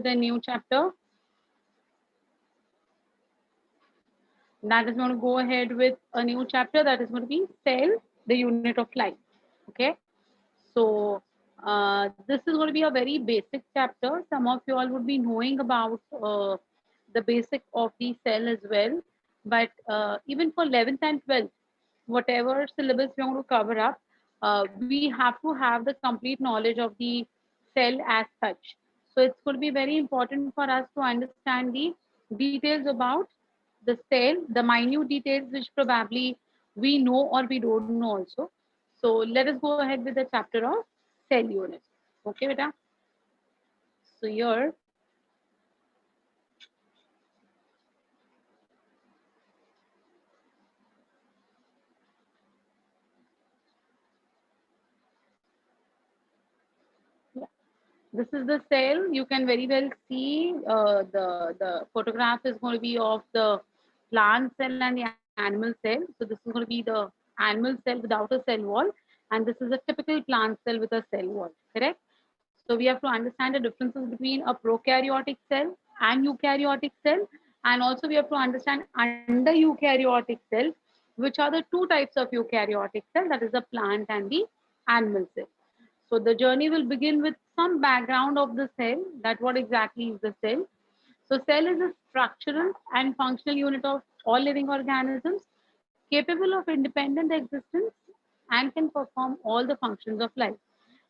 a new chapter that is going to go ahead with a new chapter that is going to be cell, the unit of life. Okay, so this is going to be a very basic chapter. Some of you all would be knowing about the basic of the cell as well, but even for 11th and 12th, whatever syllabus we want to cover up, we have to have the complete knowledge of the cell as such. So it's going to be very important for us to understand the details about the cell, the minute details which probably we know or we don't know also. So let us go ahead with the chapter of cell unit. Okay, beta. So here, yeah, this is the cell. You can very well see the photograph is going to be of the plant cell and the animal cell. So this is going to be the animal cell without a cell wall, and this is a typical plant cell with a cell wall. Correct. So we have to understand the differences between a prokaryotic cell and eukaryotic cell, and also we have to understand under eukaryotic cell which are the two types of eukaryotic cell, that is the plant and the animal cell. So the journey will begin with some background of the cell, that what exactly is the cell. So cell is a structural and functional unit of all living organisms capable of independent existence and can perform all the functions of life.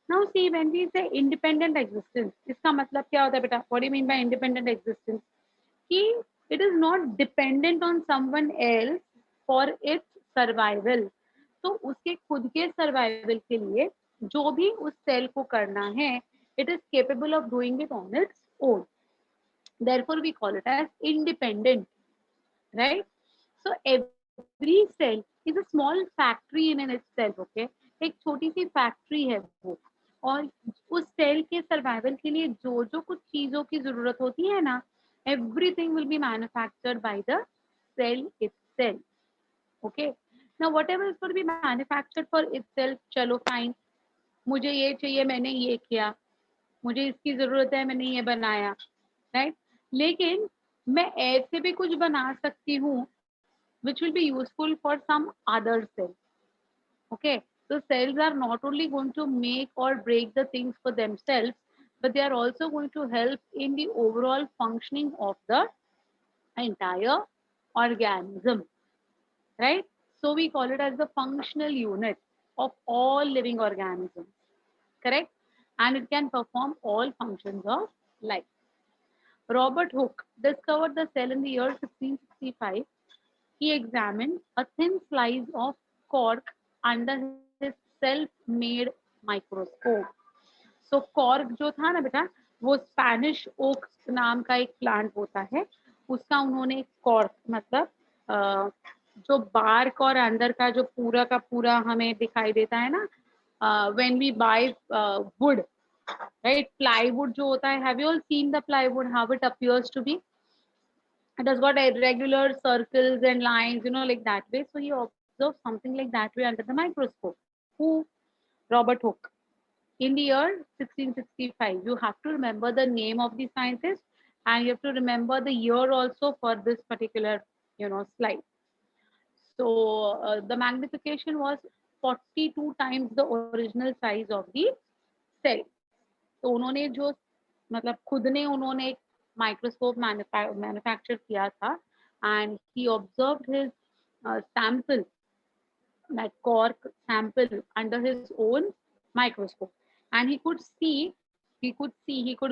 Now see, when we say independent existence, इसका मतलब क्या होता है बेटा? What do you mean by independent existence? कि it is not dependent on someone else for its survival. तो उसके खुद के सर्वाइवल के लिए जो भी उस सेल को करना है, it is capable of doing it on its own. Therefore, we call it as independent, right? So every cell is a small factory in itself. Okay, एक छोटी सी फैक्ट्री है वो, और उस सेल के सर्वाइवल के लिए जो जो कुछ चीजों की जरूरत होती है ना, everything will be manufactured by the cell itself. Okay, now whatever is going to be manufactured for itself, चलो fine, मुझे ये चाहिए, मैंने ये किया, मुझे इसकी जरूरत है, मैंने ये बनाया, राइट? लेकिन मैं ऐसे भी कुछ बना सकती हूँ which will be useful for some other cell. Okay, so cells are not only going to make or break the things for themselves, but they are also going to help in the overall functioning of the entire organism, right? So we call it as the functional unit of all living organisms, correct? And it can perform all functions of life. Robert Hooke discovered the cell in the year 1665. He examined a thin slice of cork under his self-made microscope. So cork जो था ना बेटा, वो Spanish okay नाम का एक plant होता है, उसका उन्होंने कॉर्क मतलब जो बार्क और अंदर का जो पूरा का पूरा हमें दिखाई देता है ना, when we buy wood, right? Plywood जो होता है, have you all seen the plywood how it appears to be? It has got irregular circles and lines, like that way. So he observed something like that way under the microscope. Who? Robert Hooke. In the year 1665, you have to remember the name of the scientist, and you have to remember the year also for this particular, slide. So the magnification was 42 times the original size of the cell. तो उन्होंने जो मतलब खुद ने उन्होंने एक microscope manufacture किया था, and he observed his sample, that cork sample, under his own microscope, and he could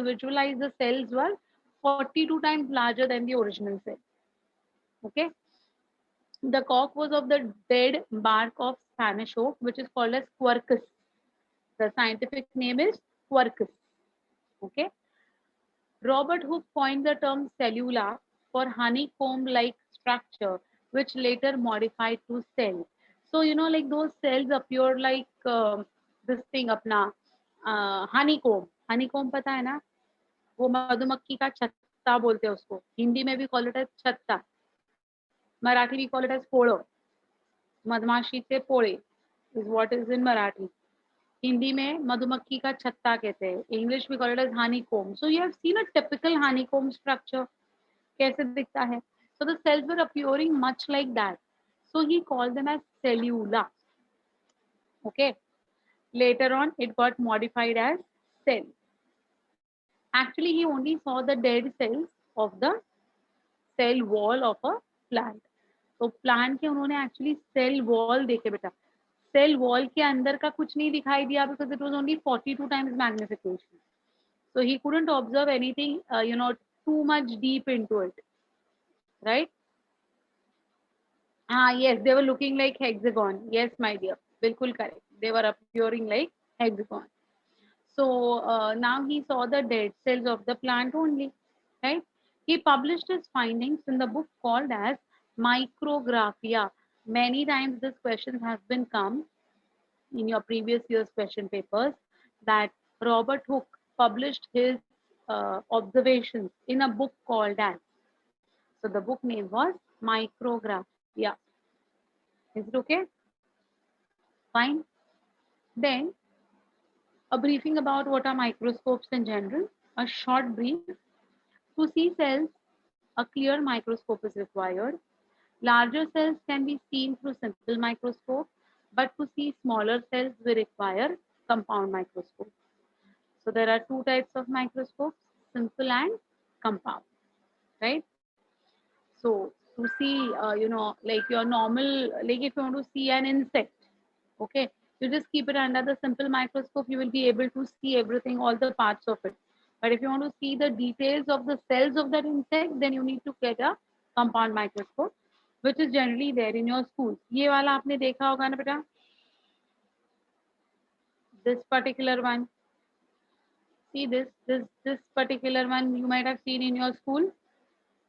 visualize the cells were 42 times larger than the original cell. Okay, the cork was of the dead bark of Spanish oak, which is called as Quercus. The scientific name is Quercus. Okay, Robert Hooke coined the term cellula for honeycomb-like structure, which later modified to cell. So like those cells appear like this thing अपना honeycomb. Honeycomb पता है ना? वो मधुमक्खी का छत्ता बोलते हैं उसको. हिंदी में भी call it as छत्ता. मराठी भी call it as पोळं. मधमाशीचे पोळे is what is in Marathi. Hindi में मधुमक्खी का छत्ता कहते हैं, इंग्लिश में call it as honeycomb. So you have seen a typical honeycomb structure. कैसे दिखता है? So the cells were appearing much like that. So he called them as cellula. Okay. Later on, it got modified as cell. Actually, he only saw the dead cells of the cell wall of a plant. तो plant के उन्होंने actually cell wall देखे बेटा, cell wall के अंदर का कुछ नहीं दिखाई दिया because it was only 42 times magnification. So he couldn't observe anything, too much deep into it, right? Ah, yes, they were looking like hexagon. Yes, my dear, bilkul correct. They were appearing like hexagon. So now he saw the dead cells of the plant only, right? He published his findings in the book called as Micrographia. Many times this question has been come in your previous year's question papers that Robert Hooke published his observations in a book called as. So the book name was Micrographia. Is it okay? Fine. Then a briefing about what are microscopes in general. A short brief. To see cells, a clear microscope is required. Larger cells can be seen through simple microscope, but to see smaller cells, we require compound microscope. So there are two types of microscopes, simple and compound, right? So to see, like your normal, like if you want to see an insect, okay, you just keep it under the simple microscope, you will be able to see everything, all the parts of it. But if you want to see the details of the cells of that insect, then you need to get a compound microscope, which is generally there in your school. ये वाला आपने देखा होगा ना बेटा? This particular one. See this particular one you might have seen in your school.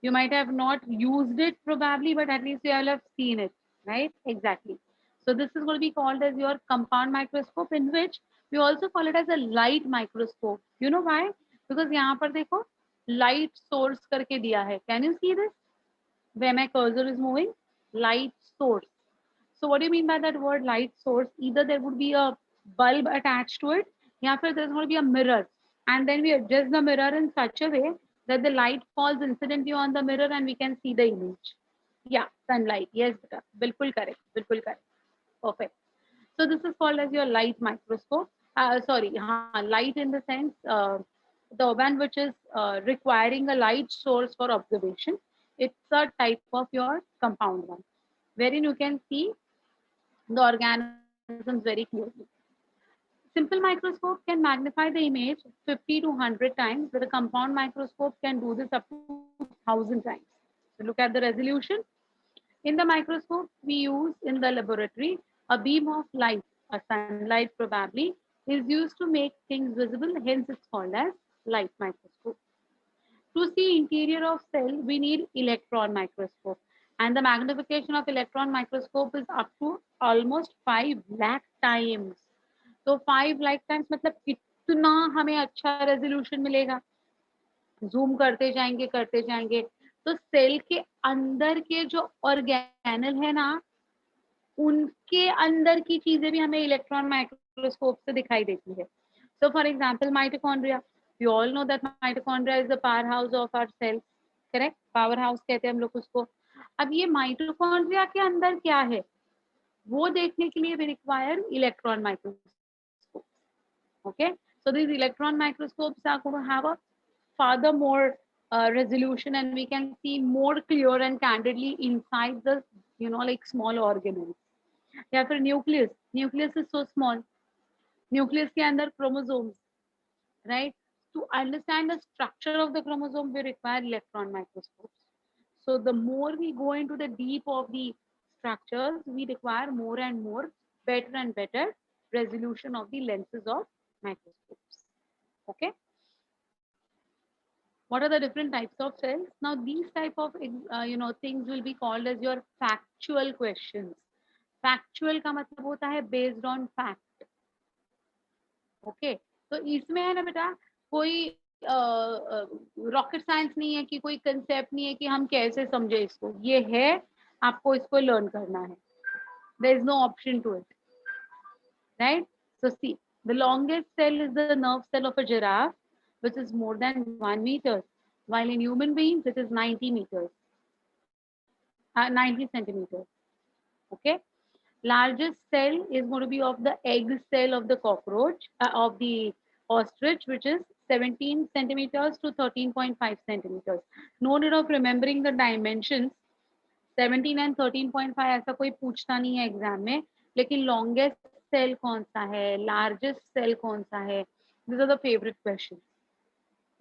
You might have not used it probably, but at least you will have seen it, right? Exactly. So this is going to be called as your compound microscope, in which we also call it as a light microscope. You know why? Because यहाँ पर देखो light source करके दिया है. Can you see this? Where my cursor is moving? Light source. So what do you mean by that word light source? Either there would be a bulb attached to it, या फिर there's going to be a mirror, and then we adjust the mirror in such a way that the light falls incidentally on the mirror and we can see the image. Yeah, sunlight. Yes, beta. Bilkul correct. Bilkul correct. Perfect. So this is called as your light microscope. Sorry, light in the sense the one which is requiring a light source for observation. It's a type of your compound one, wherein you can see the organisms very clearly. Simple microscope can magnify the image 50 to 100 times, but a compound microscope can do this up to 1000 times. So look at the resolution. In the microscope we use in the laboratory, a beam of light, a sunlight probably, is used to make things visible, hence it's called as light microscope. To see interior of cell, we need electron microscope. And the magnification of electron microscope is up to almost 5 lakh times. तो 5 lakh times मतलब कितना हमें अच्छा resolution मिलेगा. Zoom करते जाएंगे तो cell के अंदर के जो ऑर्गेनल है ना, उनके अंदर की चीजें भी हमें इलेक्ट्रॉन माइक्रोस्कोप से दिखाई देती है. So for example mitochondria, you all know that mitochondria is the power house of our cell. Correct, power house कहते हैं हम लोग उसको. अब ये माइटोकॉन्ड्रिया के अंदर क्या है वो देखने के लिए we require electron microscope. Okay, so these electron microscopes are going to have a furthermore resolution, and we can see more clear and candidly inside the like small organelles. या फिर nucleus. Nucleus is so small. Nucleus के अंदर chromosomes, right? To understand the structure of the chromosome, we require electron microscopes. So the more we go into the deep of the structures, we require more and more, better and better resolution of the lenses of microscopes. Okay. What are the different types of cells? Now these type of things will be called as your factual questions. Factual का मतलब होता है based on fact. Okay. तो इसमें है ना बेटा कोई रॉकेट साइंस नहीं है कि कोई कंसेप्ट नहीं है कि हम कैसे समझे इसको. ये है, आपको इसको लर्न करना है. There is no option to it, right? So see, The longest cell is the nerve cell of a giraffe, which is more than 1 meter, while in human beings it is 90 meters, 90 centimeters. Okay. Largest cell is going to be of the egg cell of the cockroach, of the ostrich, which is 17 centimeters to 13.5 centimeters. No need of remembering the dimensions. 17 and 13.5 ऐसा कोई पूछता नहीं है exam में, लेकिन longest cell कौन सा है, लार्जेस्ट सेल कौन सा है, these are the favorite questions.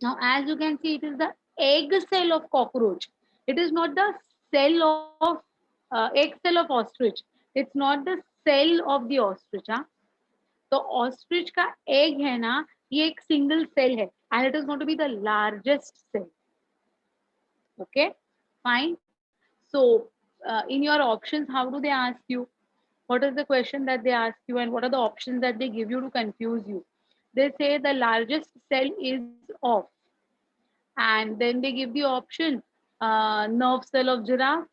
Now as you can see, it is the egg cell of cockroach. It is not the cell of egg cell of ostrich. It's not the cell of the ostrich. हाँ, तो ostrich का egg है ना, ये एक single cell है and it is going to be the largest cell. Okay, fine. So in your options, how do they ask you? What is the question that they ask you, and what are the options that they give you to confuse you? They say the largest cell is off, and then they give the option nerve cell of giraffe,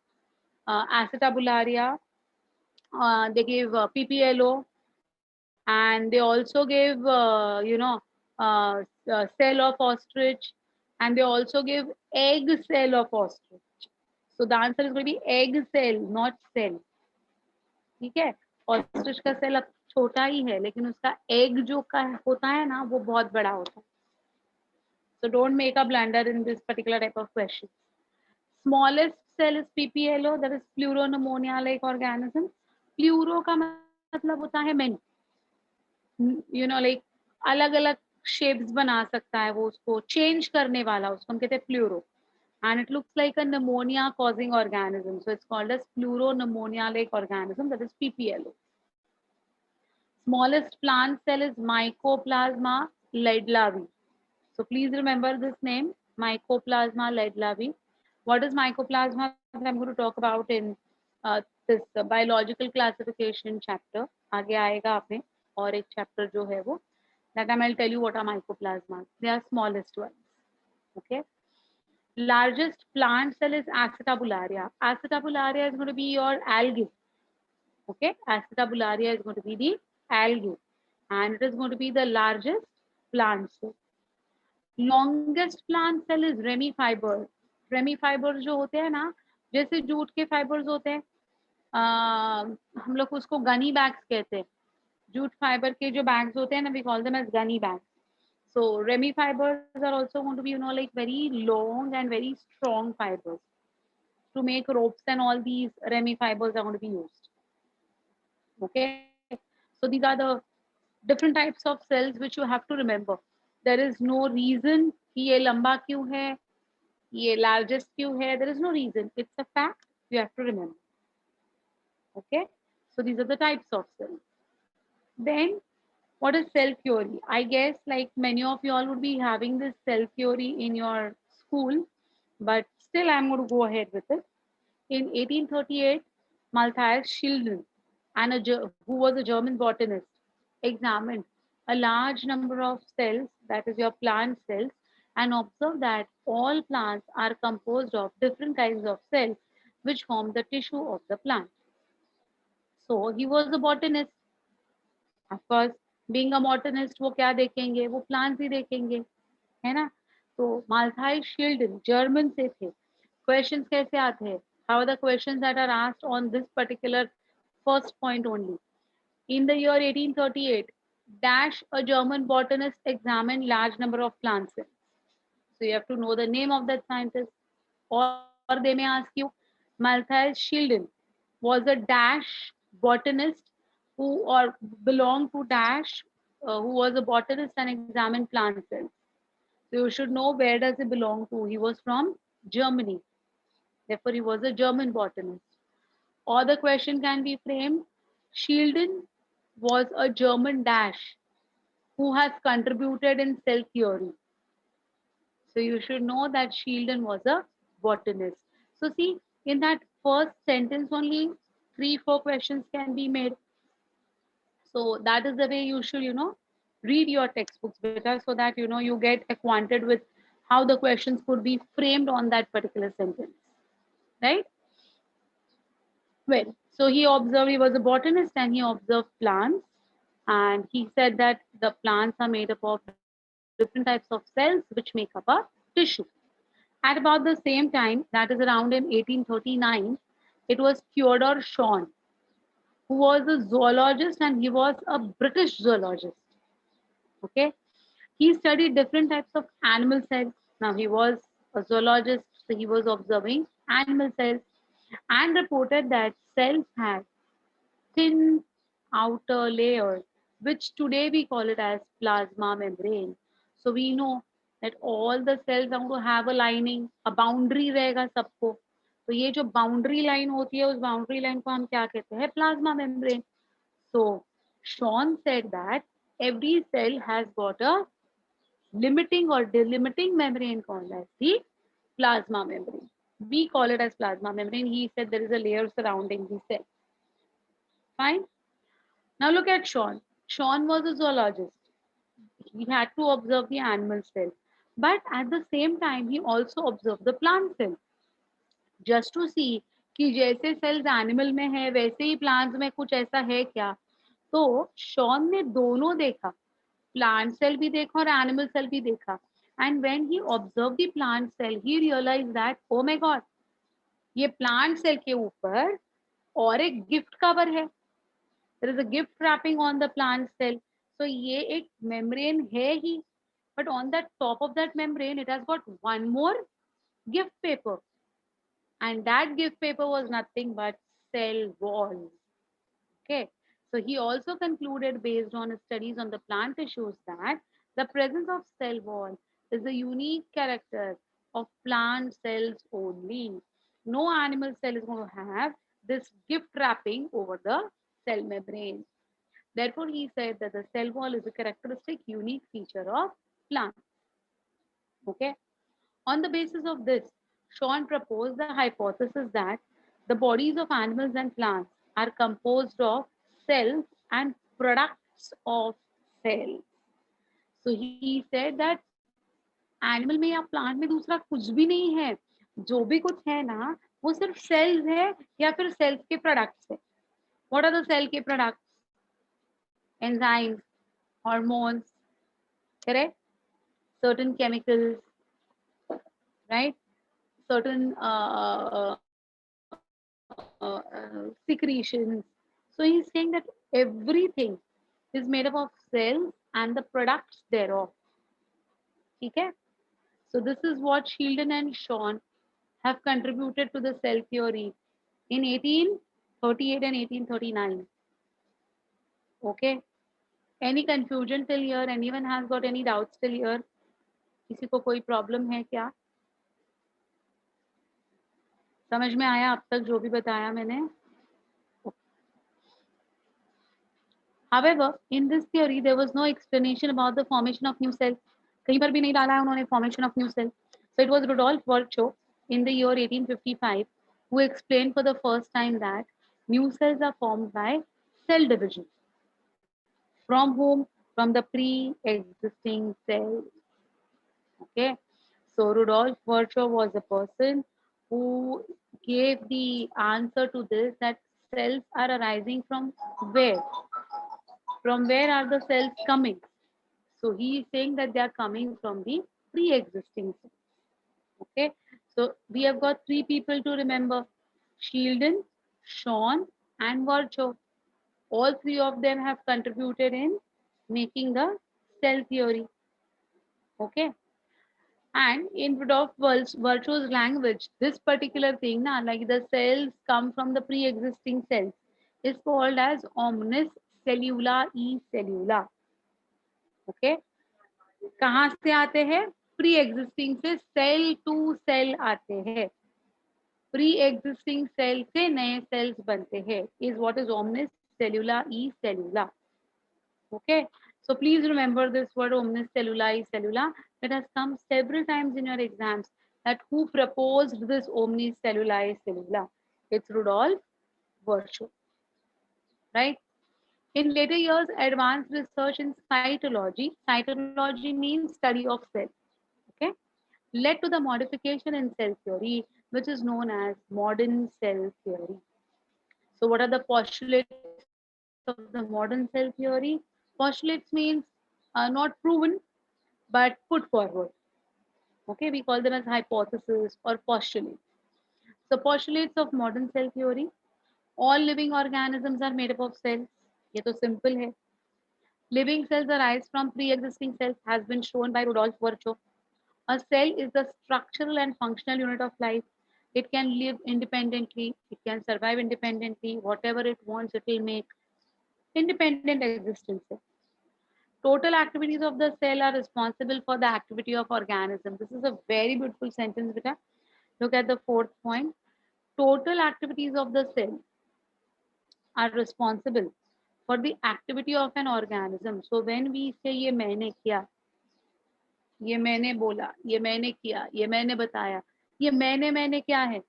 acetabularia, they give PPLO, and they also give cell of ostrich, and they also give egg cell of ostrich. So the answer is going to be egg cell, not cell. ठीक है. Ostrich का cell अब छोटा ही है, लेकिन उसका egg जो का होता है ना, वो बहुत बड़ा होता है. So don't make a blunder in this particular type of question. Smallest cell is PPLO, that is pleuropneumonia like organism. Pleuro का मतलब होता है many. Like अलग अलग शेप्स बना सकता है वो, उसको चेंज करने वाला, उसको हम कहते हैं pleuro. And it looks like a pneumonia causing organism, so it's called as pleuropneumonia like organism, that is PPLO. Smallest plant cell is Mycoplasma leidlavi. So please remember this name, Mycoplasma leidlavi. What is mycoplasma that I'm going to talk about in this biological classification chapter. आगे आएगा आपने और एक chapter जो है वो, that time I'll tell you what are mycoplasmas. They are smallest ones. Okay. Largest plant cell is acetabularia. Acetabularia is going to be your algae. Okay, acetabularia is going to be the algae, and it is going to be the largest plant cell. Longest plant cell is remifibers. Remifibers जो होते हैं ना, जैसे jute के fibres होते हैं, हम लोग उसको गनी बैग्स कहते हैं. जूट फाइबर के जो बैग्स होते हैं ना, we call them as gunny bags. So remifibers are also going to be, like very long and very strong fibers. To make ropes and all, these remifibers are going to be used. Okay, so these are the different types of cells which you have to remember. There is no reason कि ये लंबा क्यों है, ये largest क्यों है. There is no reason. It's a fact. You have to remember. Okay, so these are the types of cells. Then what is cell theory? I guess like many of you all would be having this cell theory in your school, but still I'm going to go ahead with it. In 1838, Matthias Schilden, who was a German botanist, examined a large number of cells, that is your plant cells, and observed that all plants are composed of different kinds of cells which form the tissue of the plant. So he was a botanist. Of course, being a botanist, वो क्या देखेंगे, वो plants ही देखेंगे, है ना. तो Matthias Schilden, German से थे. Questions कैसे आते हैं? How are the questions that are asked on this particular first point only? In the year 1838, dash a German botanist examined large number of plant cells. So you have to know the name of that scientist, or they may ask you, Matthias Schilden was a dash botanist who or belonged to dash, who was a botanist and examined plant cells. So you should know where does he belong to. He was from Germany. Therefore, he was a German botanist. Or the question can be framed, Schilden was a German dash who has contributed in cell theory. So you should know that Schilden was a botanist. So see, in that first sentence only 3-4 questions can be made. So that is the way you should, read your textbooks better, so that, you get acquainted with how the questions could be framed on that particular sentence, right? Well, so he was a botanist and he observed plants. And he said that the plants are made up of different types of cells which make up a tissue. At about the same time, that is around in 1839, it was Theodore Shawn, who was a zoologist and he was a British zoologist. Okay, he studied different types of animal cells. Now he was a zoologist, so he was observing animal cells and reported that cells had thin outer layers, which today we call it as plasma membrane. So we know that all the cells are going to have a lining, a boundary रहेगा सबको. तो ये जो boundary line होती है, उस boundary line को हम क्या कहते हैं? Plasma membrane. So Sean said that every cell has got a limiting or delimiting membrane called as the plasma membrane. We call it as plasma membrane. He said there is a layer surrounding the cell. Fine. Now look at Sean. Sean was a zoologist. He had to observe the animal cell. But at the same time, he also observed the plant cell. Just to see कि जैसे cells animal में है वैसे ही plants में कुछ ऐसा है क्या. तो शॉन ने दोनों देखा, plant cell भी देखा और animal cell भी देखा. And when he observed the plant cell, he realized that oh my god, ये plant cell के ऊपर और एक gift cover है. There is a gift wrapping on the plant cell. So ये एक membrane है ही, but on the top of that membrane, it has got one more gift paper, and that gift paper was nothing but cell wall. Okay, so he also concluded, based on his studies on the plant tissues, that the presence of cell wall is a unique character of plant cells only. No animal cell is going to have this gift wrapping over the cell membrane. Therefore, he said that the cell wall is a characteristic, unique feature of plants. Okay. On the basis of this, Sean proposed the hypothesis that the bodies of animals and plants are composed of cells and products of cells. So he said that animal में या plant में दूसरा कुछ भी नहीं है, जो भी कुछ है ना वो सिर्फ सेल्स है या फिर सेल्स के प्रोडक्ट्स है. व्हाट आर द सेल के products? Enzymes, hormones, correct? Certain chemicals, right? Certain secretions. So he's saying that everything is made up of cells and the products thereof. Okay? So this is what Shieldon and Shawn have contributed to the cell theory in 1838 and 1839. Okay? Any confusion till here? Anyone has got any doubts till here? किसी को कोई problem है क्या? समझ में आया अब तक जो भी बताया मैंने? However, in this theory, there was no explanation about the formation of new cells. कहीं पर भी नहीं डाला है उन्होंने formation of new cells. So it was Rudolf Virchow in the year 1855 who explained for the first time that new cells are formed by cell division. From whom? From the pre-existing cells. Okay. So Rudolf Virchow was the person who gave the answer to this, that cells are arising from where? From where are the cells coming? So he is saying that they are coming from the pre-existing cells. Okay. So we have got three people to remember: Shieldon, Shawn, and Virchow. All three of them have contributed in making the cell theory. Okay. And in Rudolf Virchow's language, this particular thing, na, like the cells come from the pre-existing cells, is called as omnis cellula e cellula. Okay. कहाँ से आते हैं? Pre existing से cell to cell आते हैं. Pre existing cell से नए sales बनते हैं. Is what is omnis cellula e cellula. Okay, so please remember this word omnis cellula e cellula. It has come several times in your exams. That who proposed this omnis cellula e cellula? It's Rudolf Virchow, right? In later years, advanced research in cytology means study of cells, okay, led to the modification in cell theory, which is known as modern cell theory. So what are the postulates of the modern cell theory? Postulates means not proven but put forward. Okay, we call them as hypothesis or postulates. So postulates of modern cell theory: all living organisms are made up of cells. ये तो simple है. Living cells arise from pre-existing cells has been shown by Rudolf Virchow. A cell is the structural and functional unit of life. It can live independently. It can survive independently. Whatever it wants, it will make independent existence. Total activities of the cell are responsible for the activity of organism. This is a very beautiful sentence, beta. Look at the fourth point. Total activities of the cell are responsible for the activity of an organism. So when we say ये मैंने किया, ये मैंने बोला, ये मैंने किया, ये मैंने बताया, ये मैंने क्या है?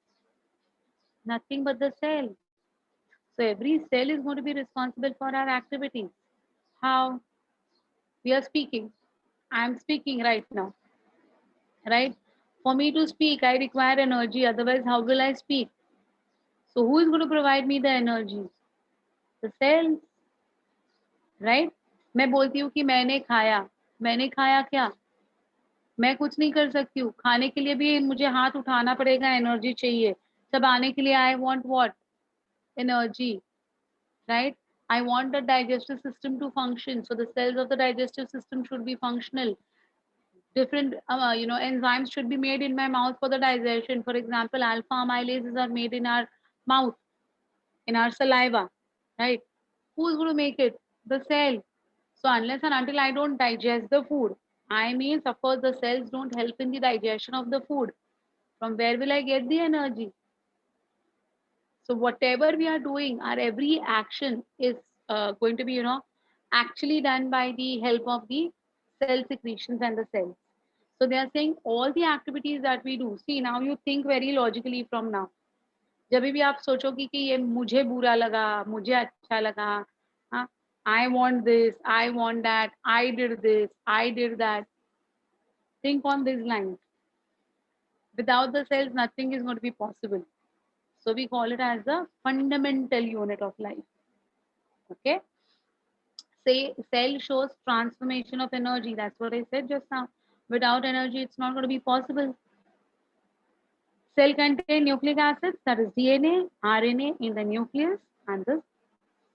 Nothing but the cell. So every cell is going to be responsible for our activities. How? We are speaking. I am speaking right now, right? For me to speak, I require energy. Otherwise, how will I speak? So who is going to provide me the energy? The cells, right? मैं बोलती हूँ कि मैंने खाया क्या? मैं कुछ नहीं कर सकती हूँ. खाने के लिए भी मुझे हाथ उठाना पड़ेगा, एनर्जी चाहिए. चबाने के लिए I want what? Energy, right? I want the digestive system to function. So the cells of the digestive system should be functional. Different, enzymes should be made in my mouth for the digestion. For example, alpha amylases are made in our mouth, in our saliva, right? Who's going to make it? The cell. So unless and until I don't digest the food, I mean, of course, the cells don't help in the digestion of the food. From where will I get the energy? So whatever we are doing, our every action is going to be, actually done by the help of the cell secretions and the cells. So they are saying all the activities that we do. See, now you think very logically from now. जब भी आप सोचोगे कि ये मुझे बुरा लगा, मुझे अच्छा लगा, हाँ, I want this, I want that, I did this, I did that. Think on these lines. Without the cells, nothing is going to be possible. So we call it as the fundamental unit of life. Okay. Say cell shows transformation of energy. That's what I said just now. Without energy, it's not going to be possible. Cell contain nucleic acids, that is DNA, RNA in the nucleus and the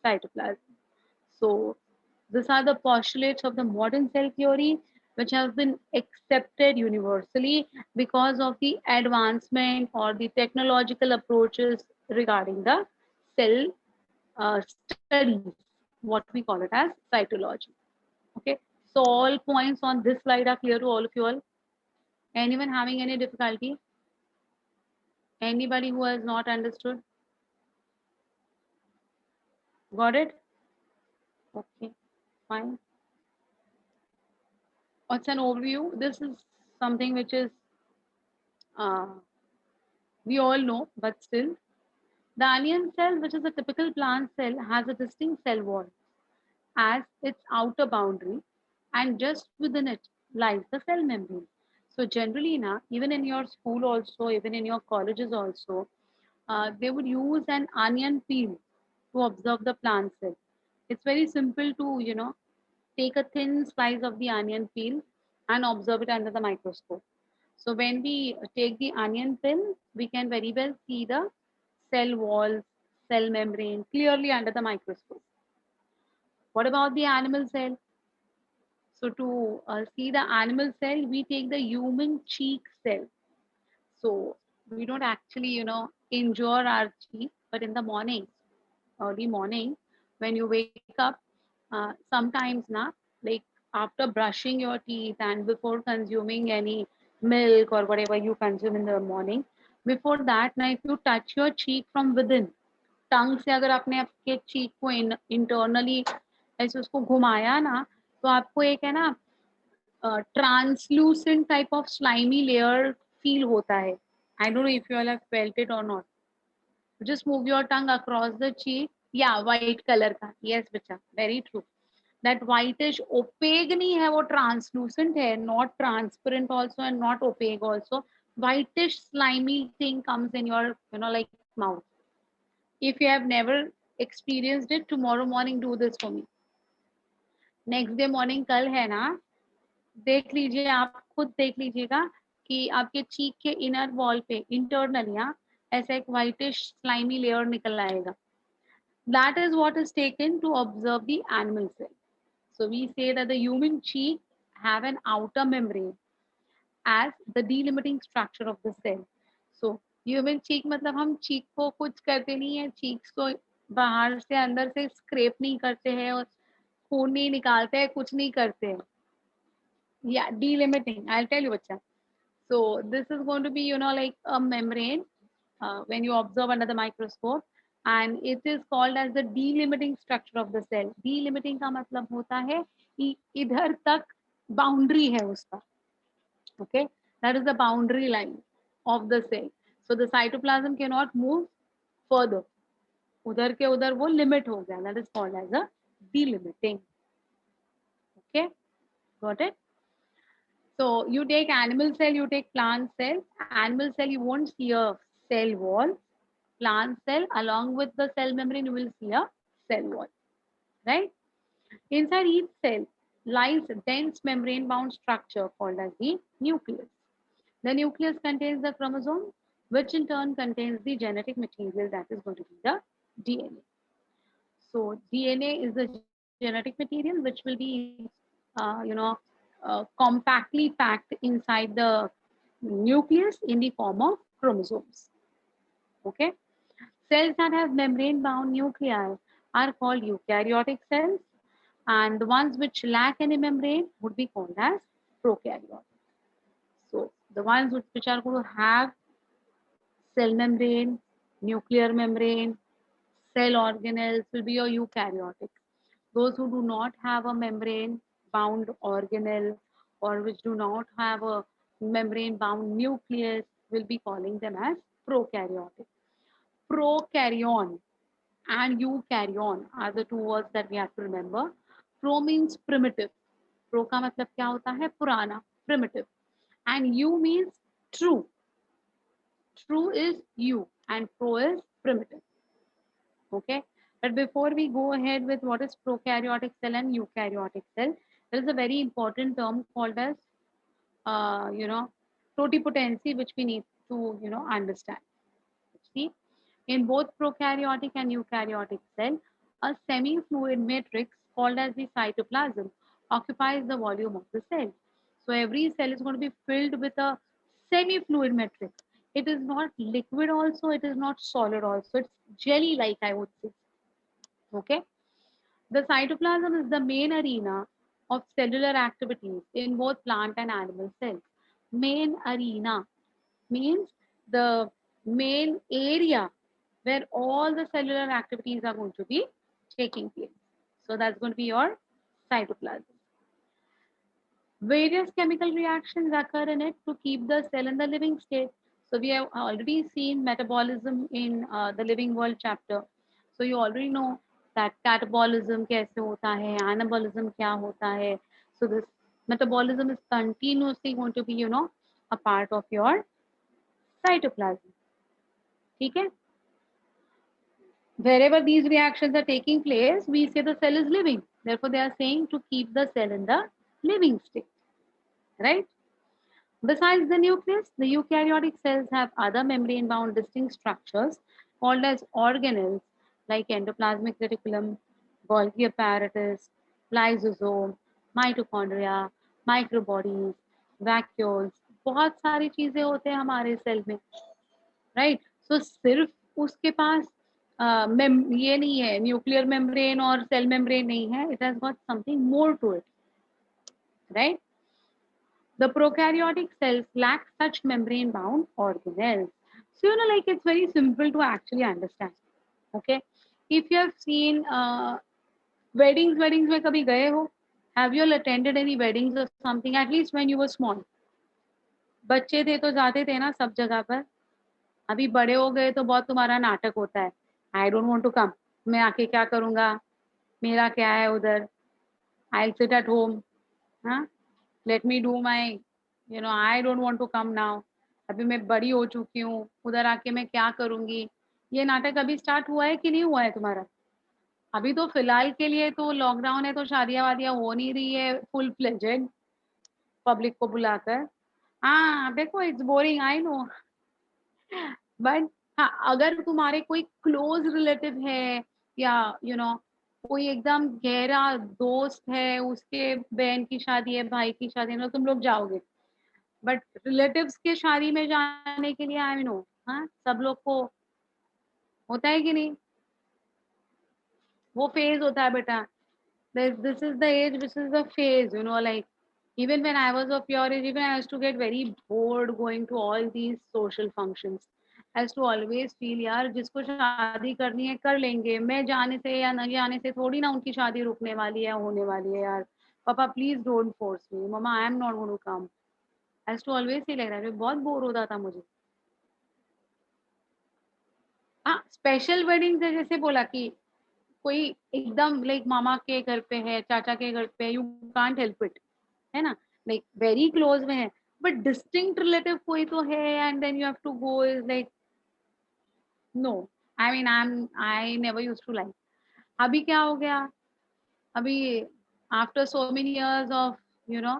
cytoplasm. So these are the postulates of the modern cell theory, which have been accepted universally because of the advancement or the technological approaches regarding the cell studies, what we call it as cytology. Okay, so all points on this slide are clear to all of you all. Anyone having any difficulty? Anybody who has not understood? Got it? Okay, fine. What's an overview? This is something which is uh, we all know, but still. The onion cell, which is a typical plant cell, has a distinct cell wall as its outer boundary, and just within it lies the cell membrane. So generally, now, even in your school also, even in your colleges also, they would use an onion peel to observe the plant cell. It's very simple to, take a thin slice of the onion peel and observe it under the microscope. So when we take the onion peel, we can very well see the cell walls, cell membrane clearly under the microscope. What about the animal cell? So to see the animal cell, we take the human cheek cell. So we don't actually, injure our cheek, but in the morning, early morning, when you wake up, sometimes na, like after brushing your teeth and before consuming any milk or whatever you consume in the morning, before that, na, if you touch your cheek from within, टंग से अगर आपने आपके चीक को internally ऐसे उसको घुमाया ना, तो आपको एक है ना translucent type of slimy layer feel होता है. I don't know if you all have felt it और not. just move your tongue across the cheek. Yeah, white color का. Yes बच्चा, very true. That whitish opaque नहीं है, वो translucent है, not transparent also and not opaque also. Whitish slimy thing comes in your, like mouth. If you have never experienced it, tomorrow morning do this for me. Next day morning कल है ना, देख लीजिए, आप खुद देख लीजिएगा कि आपके चीक के इनर वॉल पे इंटरनल या ऐसा एक व्हाइटिश स्लाइमी लेयर निकल आएगा. That is what is taken to observe the animal cell. So we say that the human cheek have an outer membrane as the delimiting structure of the cell. So human cheek मतलब हम cheek को कुछ करते नहीं है, cheeks को बाहर से अंदर से scrape नहीं करते हैं और खून नहीं निकालते हैं, कुछ नहीं करते हैं. Yeah, delimiting. I'll tell you, bacha. So this is going to be, like a membrane when you observe under the microscope, and it is called as the delimiting structure of the cell. Delimiting का मतलब होता है कि इधर तक boundary है उसका. Okay, that is the boundary line of the cell. So the cytoplasm cannot move further. उधर के उधर वो limit हो गया. That is called as a delimiting. Okay, got it? So you take animal cell, you take plant cell. Animal cell, you won't see a cell wall. Plant cell, along with the cell membrane, you will see a cell wall, right? Inside each cell lies a dense membrane-bound structure called as the nucleus. The nucleus contains the chromosome, which in turn contains the genetic material that is going to be the DNA. So DNA is the genetic material which will be, compactly packed inside the nucleus in the form of chromosomes. Okay. Cells that have membrane-bound nuclei are called eukaryotic cells, and the ones which lack any membrane would be called as prokaryotic. So the ones which are going to have cell membrane, nuclear membrane, cell organelles will be your eukaryotic. Those who do not have a membrane bound organelle or which do not have a membrane bound nucleus will be calling them as prokaryotic. Prokaryon and eukaryon are the two words that we have to remember. Pro means primitive. Pro का मतलब क्या होता है? पुराना, primitive. And U means true. True is U and pro is primitive. Okay. But before we go ahead with what is prokaryotic cell and eukaryotic cell, there is a very important term called as, totipotency, which we need to, understand. See, in both prokaryotic and eukaryotic cell, a semi-fluid matrix called as the cytoplasm occupies the volume of the cell. So every cell is going to be filled with a semi-fluid matrix. It is not liquid also, it is not solid also. It's jelly-like, I would say. Okay. The cytoplasm is the main arena of cellular activities in both plant and animal cells. Main arena means the main area where all the cellular activities are going to be taking place. So that's going to be your cytoplasm. Various chemical reactions occur in it to keep the cell in the living state. So we have already seen metabolism in the living world chapter. So you already know that catabolism कैसे होता है, anabolism क्या होता है. So this metabolism is continuously going to be, a part of your cytoplasm. ठीक है? Wherever these reactions are taking place, we say the cell is living. Therefore, they are saying to keep the cell in the living state, right? Besides the nucleus, the eukaryotic cells have other membrane-bound distinct structures called as organelles like endoplasmic reticulum, Golgi apparatus, lysosome, mitochondria, microbodies, vacuoles. बहुत सारी चीजें होते हैं हमारे cell में, right? सो सिर्फ उसके पास ये नहीं है, न्यूक्लियर मेम्ब्रेन और सेल मेम्ब्रेन नहीं है. It has got something more to it, right? The prokaryotic cells lack such membrane-bound organelles. So, like it's very simple to actually understand. Okay, if you have seen weddings में कभी गए हो? Have you all attended any weddings or something? At least when you were small. बच्चे थे तो जाते थे ना सब जगह पर. अभी बड़े हो गए तो बहुत तुम्हारा नाटक होता है. I don't want to come. मैं आके क्या करूँगा? मेरा क्या है उधर? I'll sit at home. हाँ? Let me do my, I don't want to come now. अभी मैं बड़ी हो चुकी हूँ, उधर आके मैं क्या करूँगी? ये नाटक अभी स्टार्ट हुआ है कि नहीं हुआ है तुम्हारा? अभी तो फिलहाल के लिए तो लॉकडाउन है, तो शादियां वादियां हो नहीं रही है फुल फ्लेजेड पब्लिक को बुलाकर। हाँ देखो, it's boring I know, but हाँ, अगर तुम्हारे कोई क्लोज रिलेटिव है या कोई एकदम गहरा दोस्त है, उसके बहन की शादी है, भाई की शादी है, तो तुम लोग जाओगे। बट रिलेटिव्स के शादी में जाने के लिए आई नो, हाँ सब लोग को होता है कि नहीं, वो फेज होता है बेटा। This is the age, this is the phase, like even when I was of your age, even I used to get very bored going to all these social functions. I used to always feel यार जिसको शादी करनी है कर लेंगे, मैं जाने से या न जाने से थोड़ी ना उनकी शादी रुकने वाली है, होने वाली है यार। पापा प्लीज डोंट फोर्स मी, मम्मा I am not going to come. I used to always feel like that, बहुत बोर होता था मुझे। हाँ स्पेशल वेडिंग्स है, जैसे बोला कि कोई एकदम लाइक मामा के घर पे है, चाचा के घर पे, यू कांट हेल्प इट, है ना, लाइक वेरी क्लोज में है। बट डिस्टिंक्ट रिलेटिव कोई तो है and then you have to go, is like no. I never used to like. अभी क्या हो गया, अभी after so many years of you know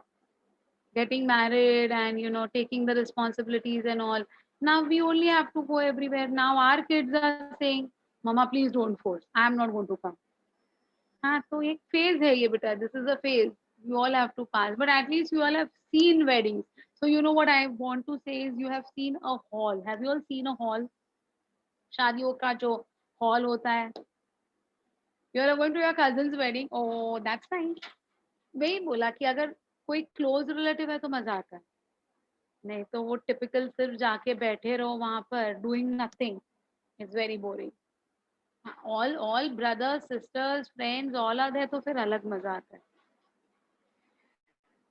getting married and taking the responsibilities and all, now we only have to go everywhere. Now our kids are saying, mama please don't force, I am not going to come। हाँ तो एक phase है ये बेटा, this is a phase you all have to pass, but at least you all have seen weddings, so you know what I want to say is you have seen a hall, have you all seen a hall? शादियों का जो hall होता है, you are going to your cousin's wedding, oh that's nice। वही बोला कि अगर कोई क्लोज रिलेटिव है तो मजा आता है, नहीं तो वो टिपिकल सिर्फ जाके बैठे रहो वहां पर doing nothing, it's very boring. All brothers sisters friends all are there, तो फिर अलग मजा आता है।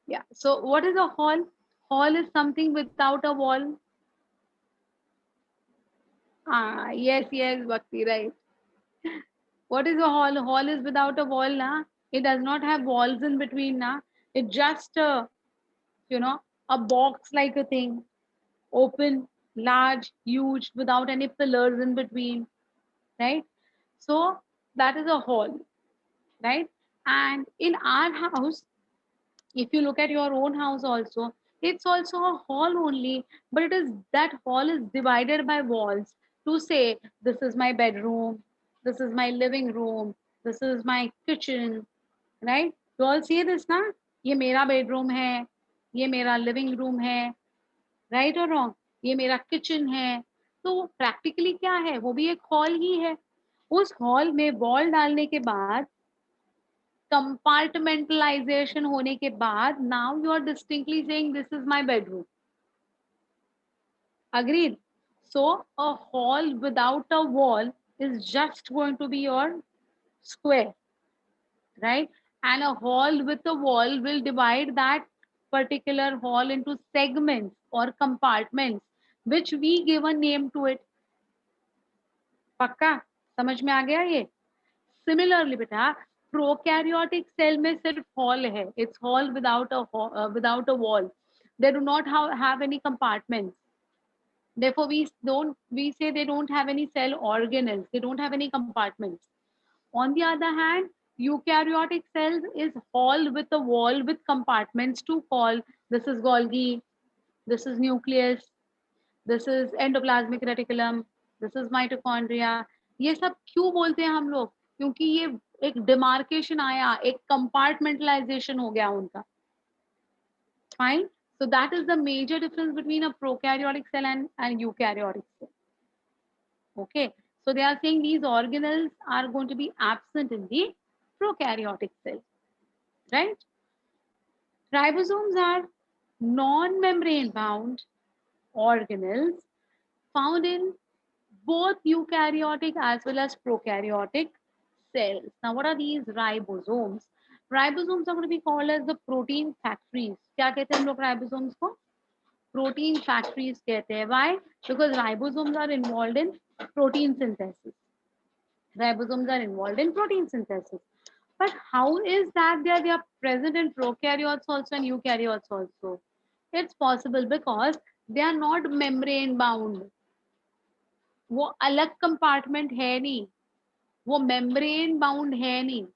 Yeah. So what is a hall? Hall is something without a wall. Ah, yes, yes, Bhakti, right. What is a hall? Hall is without a wall, na? It does not have walls in between, na? It just, you know, a box like a thing, open, large, huge, without any pillars in between, right? So that is a hall, right? And in our house, if you look at your own house also, it's also a hall only, but it is that hall is divided by walls to say this is my bedroom, this is my living room, this is my kitchen, right? You all see this na, ये मेरा bedroom है, ये मेरा living room है, right or wrong? ये मेरा kitchen है। तो practically क्या है, वो भी एक hall ही है। उस hall में wall डालने के बाद, कंपार्टमेंटलाइजेशन होने के बाद, now you are distinctly saying this is my bedroom. Agreed? So a hall without a wall is just going to be your square, right? And a hall with a wall will divide that particular hall into segments or compartments, which we give a name to it। पक्का समझ में आ गया ये? Similarly बेटा, prokaryotic cell में सिर्फ hall है, it's hall without a wall, they do not have any compartments, therefore we say they don't have any cell organelles, they don't have any compartments। On the other hand, eukaryotic cells is hall with a wall with compartments to call, this is Golgi, this is nucleus, this is endoplasmic reticulum, this is mitochondria। ये सब क्यों बोलते हैं हम लोग? क्योंकि ये एक डिमार्केशन आया, एक कंपार्टमेंटलाइजेशन हो गया उनका। Fine, so that is the major difference between a prokaryotic cell and eukaryotic cell। Okay, so they are saying these organelles are going to be absent in the prokaryotic cell, right? Ribosomes are non-membrane bound organelles found in both eukaryotic as well as prokaryotic cells। Now, what are these ribosomes? Ribosomes are going to be called as the protein factories। क्या कहते हैं हम लोग ribosomes को? Protein factories कहते हैं। Why? Because ribosomes are involved in protein synthesis। Ribosomes are involved in protein synthesis। But how is that they are present in prokaryotes also and eukaryotes also? It's possible because they are not membrane bound। वो अलग compartment है नहीं, वो membrane bound है नहीं,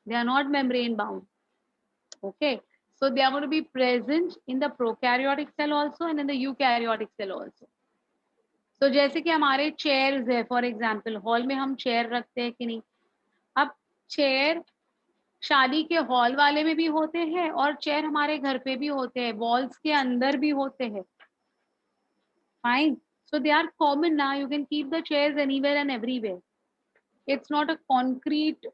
they are not membrane bound. Okay, so they are going to be present in the prokaryotic cell also and in the eukaryotic cell also. So जैसे कि हमारे chairs है, for example, hall में हम chair रखते हैं कि नहीं? अब chair शादी के हॉल वाले में भी होते हैं और चेयर हमारे घर पे भी होते हैं, वॉल्स के अंदर भी होते हैं. Fine, so they are common ना, you can keep the chairs anywhere and everywhere. It's not a concrete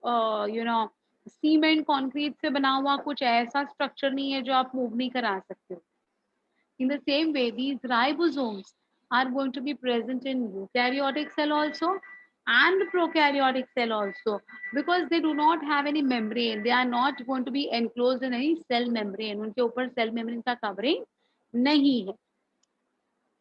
cement concrete से बना हुआ कुछ ऐसा स्ट्रक्चर नहीं है जो आप मूव नहीं करा सकते हो. In the same way, these ribosomes are going to be present in eukaryotic cell also and prokaryotic cell also, because they do not have any membrane. They are not going to be enclosed in any cell membrane. उनके ऊपर cell membrane का covering नहीं है.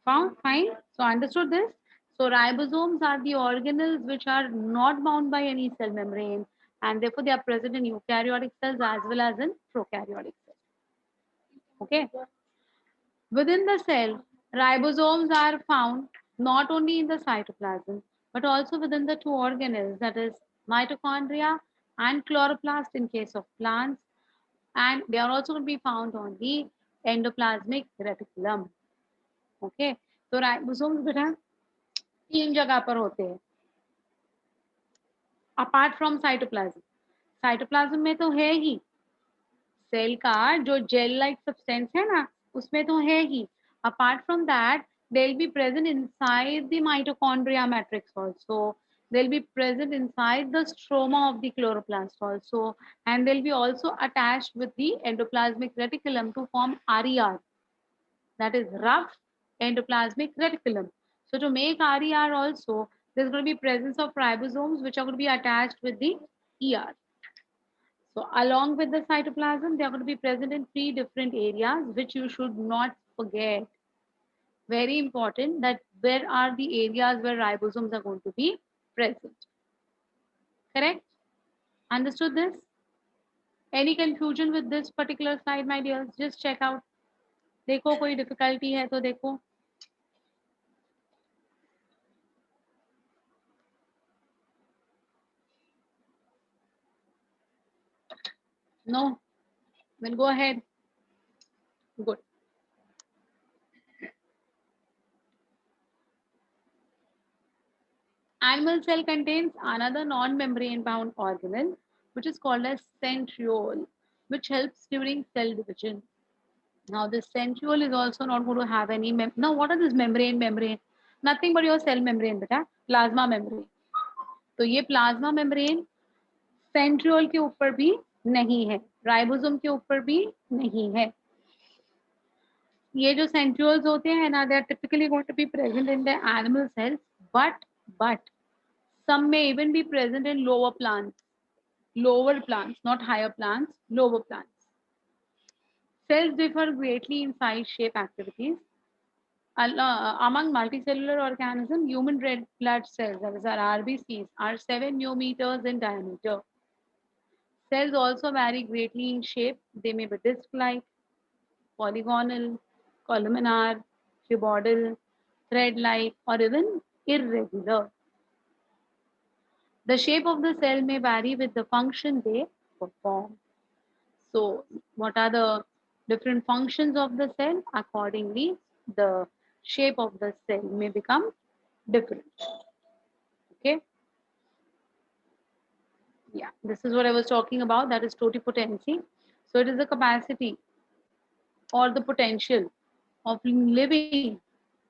Fine. So understood this. So ribosomes are the organelles which are not bound by any cell membrane, and therefore they are present in eukaryotic cells as well as in prokaryotic cells. Okay. Within the cell, ribosomes are found not only in the cytoplasm but also within the two organelles, that is mitochondria and chloroplast in case of plants, and they are also going to be found on the endoplasmic reticulum. Okay, so ribosomes बेटा तीन जगह पर होते हैं apart from cytoplasm. Cytoplasm में तो है ही, cell का जो जेल लाइक सब्सटेंस है ना उसमें तो है ही. Apart from that, they'll be present inside the mitochondria matrix also. They'll be present inside the stroma of the chloroplast also, and they'll be also attached with the endoplasmic reticulum to form RER. That is rough endoplasmic reticulum. So to make RER also, there's going to be presence of ribosomes which are going to be attached with the ER. So along with the cytoplasm, they are going to be present in three different areas, which you should not forget. Very important that where are the areas where ribosomes are going to be present. Correct? Understood this? Any confusion with this particular slide, my dears? Just check out. देखो कोई difficulty है तो देखो. No? Then go ahead. Good. Animal cell contains another non-membrane bound organelle which is called as centriole, which helps during cell division. Now this centriole is also not going to have any now what are this membrane? Nothing but your cell membrane beta, plasma membrane. तो ये plasma membrane centriole के ऊपर भी नहीं है, ribosome के ऊपर भी नहीं है. ये जो सेंट्रियोल्स होते हैं ना, they are typically going to be present in the animal cells, but some may even be present in lower plants, not higher plants, lower plants. Cells differ greatly in size, shape, activities. Among multicellular organisms, human red blood cells, that is our RBCs, are 7 micrometers in diameter. Cells also vary greatly in shape. They may be disc-like, polygonal, columnar, cuboidal, thread-like, or even irregular. The shape of the cell may vary with the function they perform. So, what are the different functions of the cell? Accordingly, the shape of the cell may become different. Okay. Yeah, this is what I was talking about. That is totipotency. So, it is the capacity or the potential of living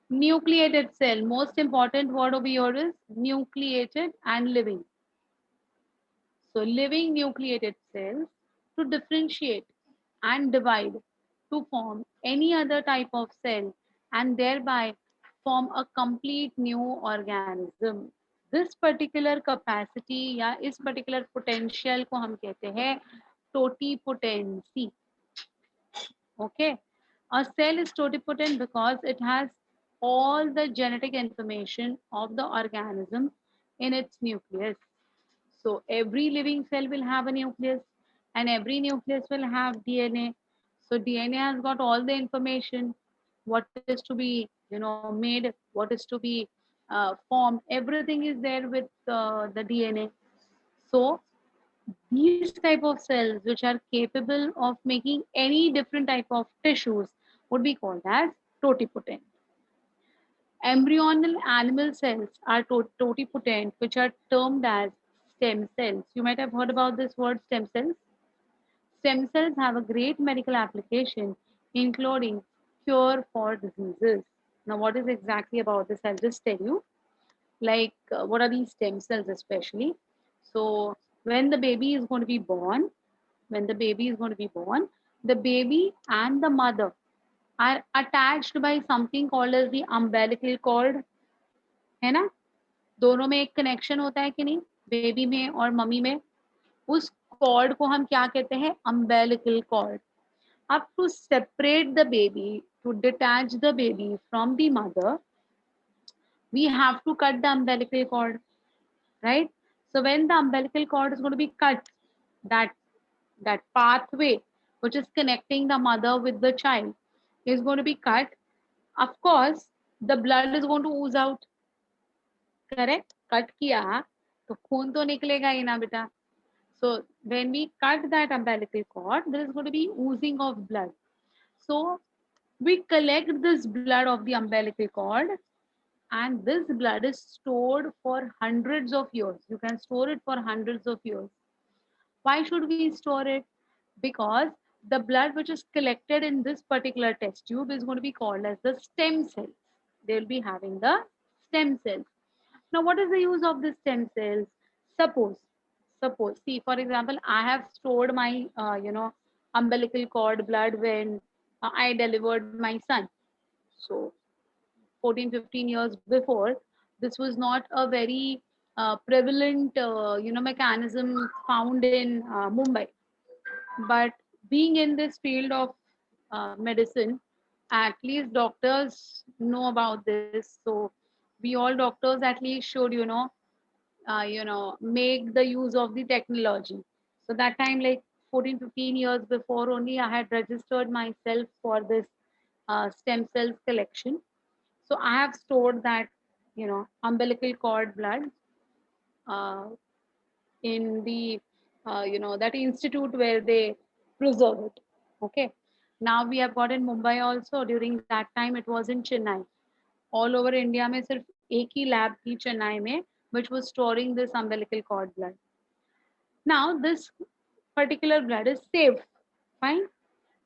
nucleated cell. Most important word over here is nucleated and living. So living nucleated cells to differentiate and divide to form any other type of cell and thereby form a complete new organism. This particular capacity या इस particular potential को हम कहते हैं totipotency. Okay, a cell is totipotent because it has all the genetic information of the organism in its nucleus. So every living cell will have a nucleus and every nucleus will have DNA. So DNA has got all the information, what is to be, made, what is to be formed. Everything is there with the DNA. So these type of cells which are capable of making any different type of tissues would be called as totipotent. Embryonal animal cells are totipotent, which are termed as stem cells. You might have heard about this word stem cells. Stem cells have a great medical application, including cure for diseases. Now, what is exactly about this? I'll just tell you. Like, what are these stem cells, especially? So, when the baby is going to be born, when the baby is going to be born, the baby and the mother are attached by something called as the umbilical cord, है ना? दोनों में एक connection होता है कि नहीं, baby में और मम्मी में. उस कॉर्ड को हम क्या कहते हैं? Umbilical cord. अब to separate the baby, to detach the baby from the mother, we have to cut the umbilical cord, right? So when the umbilical cord is going to be cut, that that pathway which is connecting the mother with the child is going to be cut. Of course, the blood is going to ooze out. Correct? Cut किया तो खून तो निकलेगा ही ना बेटा. So when we cut that umbilical cord, there is going to be oozing of blood. So we collect this blood of the umbilical cord, and this blood is stored for hundreds of years. You can store it for hundreds of years. Why should we store it? Because the blood which is collected in this particular test tube is going to be called as the stem cells. They will be having the stem cells. Now, what is the use of the stem cells? Suppose, see, for example, I have stored my, umbilical cord blood when I delivered my son. So, 14, 15 years before, this was not a very prevalent, mechanism found in Mumbai. But being in this field of medicine, at least doctors know about this. So we all doctors at least should, make the use of the technology. So that time, like 14, 15 years before only, I had registered myself for this stem cells collection. So I have stored that, umbilical cord blood uh, in the, that institute where they preserve it. Okay. Now we have got in Mumbai also. During that time, it was in Chennai. All over India में सिर्फ एक ही lab थी चेन्नई में, which was storing this umbilical cord blood. Now this particular blood is safe. Fine.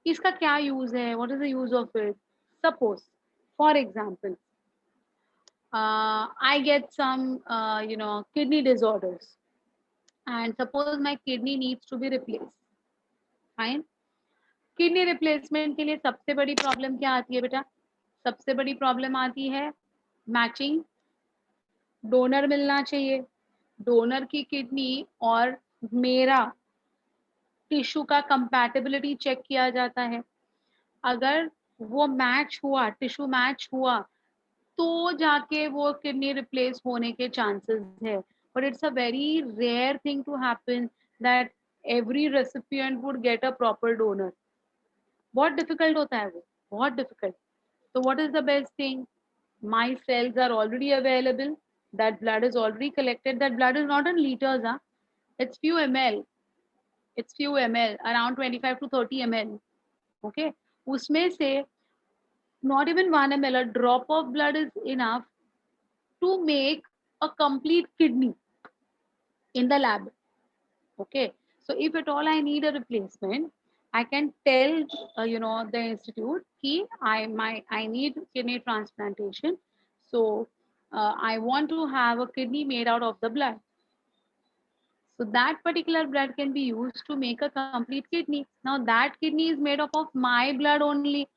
इसका क्या use है? What is the use of it? Suppose, for example, I get some, kidney disorders, and suppose my kidney needs to be replaced. Fine. Kidney replacement के लिए सबसे बड़ी problem क्या आती है बेटा? सबसे बड़ी प्रॉब्लम आती है मैचिंग. डोनर मिलना चाहिए. डोनर की किडनी और मेरा टिश्यू का कंपैटिबिलिटी चेक किया जाता है. अगर वो मैच हुआ, टिश्यू मैच हुआ, तो जाके वो किडनी रिप्लेस होने के चांसेस है. But it's a very rare thing to happen that every recipient would get a proper donor. बहुत डिफिकल्ट होता है वो, बहुत डिफिकल्ट. तो what is the best thing? My cells are already available, that blood is already collected. That blood is not in litres, हाँ, it's few ml. It's few ml, around 25 to 30 ml. Okay, उसमें से not even 1 ml, a drop of blood is enough to make a complete kidney in the lab. Okay, so if at all I need a replacement, I can tell, the institute ki I need kidney transplantation. So I want to have a kidney made out of the blood. So that particular blood can be used to make a complete kidney. Now that kidney is made up of my blood only.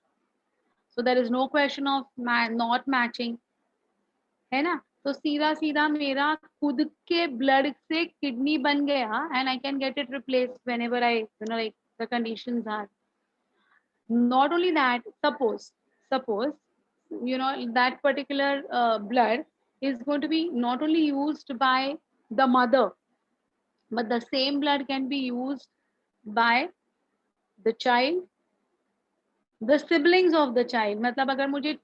So there is no question of not matching. है ना? तो सीधा सीधा मेरा खुद के blood से kidney बन गया, and I can get it replaced whenever I, like the conditions are. Not only that, suppose, that particular blood is going to be not only used by the mother, but the same blood can be used by the child, the siblings of the child. मतलब अगर मुझे,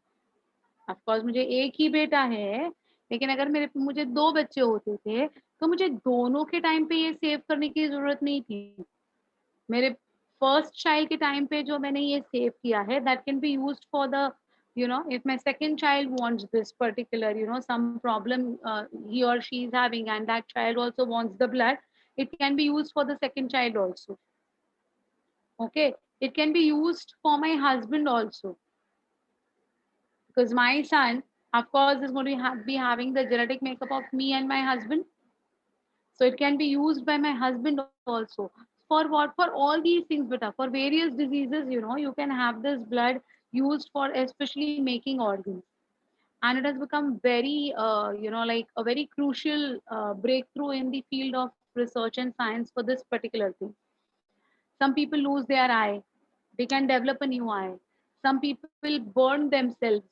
of course मुझे एक ही बेटा है, लेकिन अगर मुझे 2 बच्चे होते थे, तो मुझे दोनों के टाइम पे ये सेव करने की जरूरत नहीं थी। मेरे फर्स्ट चाइल्ड के टाइम पे जो मैंने ये सेव किया है, that can be used for the, you know, if my second child wants this particular, you know, some problem he or she is having, and that child also wants the blood, it can be used for the second child also. Okay, it can be used for my husband also, because my son, of course, is going to be having the genetic makeup of me and my husband. So it can be used by my husband also. For what? For all these things, beta. For various diseases, you know, you can have this blood used for especially making organs. And it has become very, you know, like a very crucial breakthrough in the field of research and science for this particular thing. Some people lose their eye, they can develop a new eye. Some people burn themselves,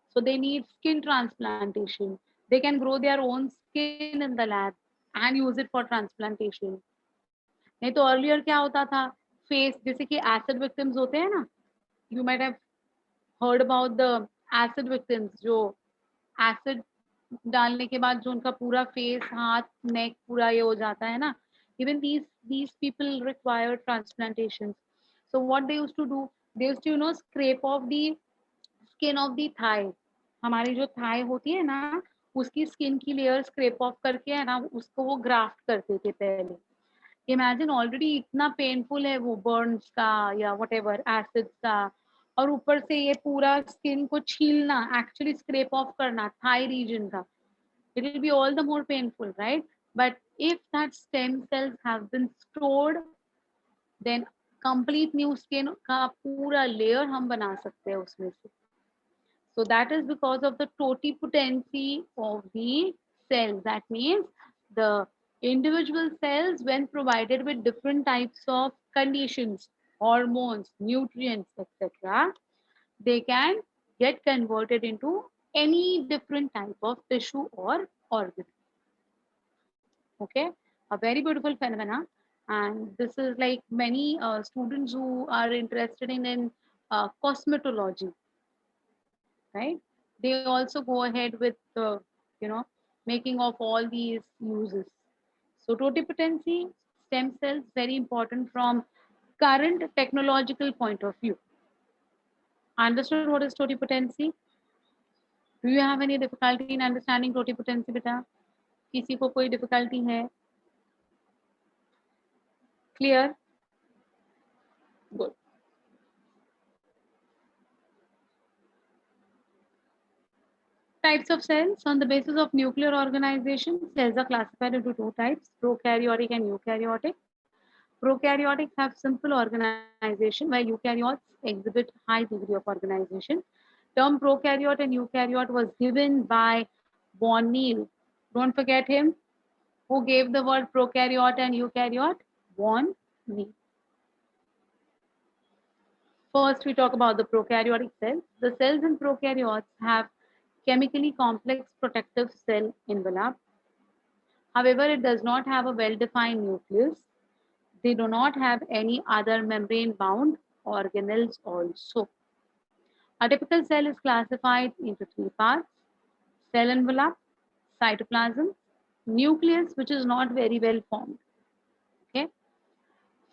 so they need skin transplantation. They can grow their own skin in the lab and use it for transplantation. नहीं तो earlier क्या होता था, face जैसे कि acid victims होते हैं ना, you might have heard about the acid victims, जो एसिड डालने के बाद जो उनका पूरा फेस, हाथ, नेक पूरा ये हो जाता है ना, even these people require transplantations. So what they used to do, they used to, you know, scrape off the skin of the thigh. हमारी जो थाई होती है ना, उसकी स्किन की लेयर स्क्रेप ऑफ करके है ना, उसको वो ग्राफ्ट करते थे पहले। इमेजिन, ऑलरेडी इतना पेनफुल है वो बर्न्स का या व्हाटएवर एसिड्स का, और ऊपर से ये पूरा स्किन को छीलना, एक्चुअली स्क्रैप ऑफ करना थाई रीजन का, it will be all the more painful, right? But if that stem cells have been stored, then complete new skin का पूरा layer हम बना सकते हैं उसमें से. So that is because of the totipotency of the cells. That means the individual cells, when provided with different types of conditions, hormones, nutrients, etc., they can get converted into any different type of tissue or organ. Okay, a very beautiful phenomena. And this is like many students who are interested in cosmetology, right? They also go ahead with you know, making of all these uses. So totipotency, stem cells, very important from current technological point of view. Understood what is totipotency? Do you have any difficulty in understanding totipotency, beta? किसी को कोई difficulty है? Clear? Good. Types of cells. On the basis of nuclear organization, cells are classified into two types, prokaryotic and eukaryotic. Prokaryotic have simple organization, while eukaryotes exhibit high degree of organization. Term prokaryote and eukaryote was given by von Neil. Don't forget him. Who gave the word prokaryote and eukaryote? Von Neil. First, we talk about the prokaryotic cells. The cells in prokaryotes have chemically complex protective cell envelope. However, it does not have a well-defined nucleus. They do not have any other membrane-bound organelles also. A typical cell is classified into three parts: cell envelope, cytoplasm, nucleus, which is not very well formed. Okay.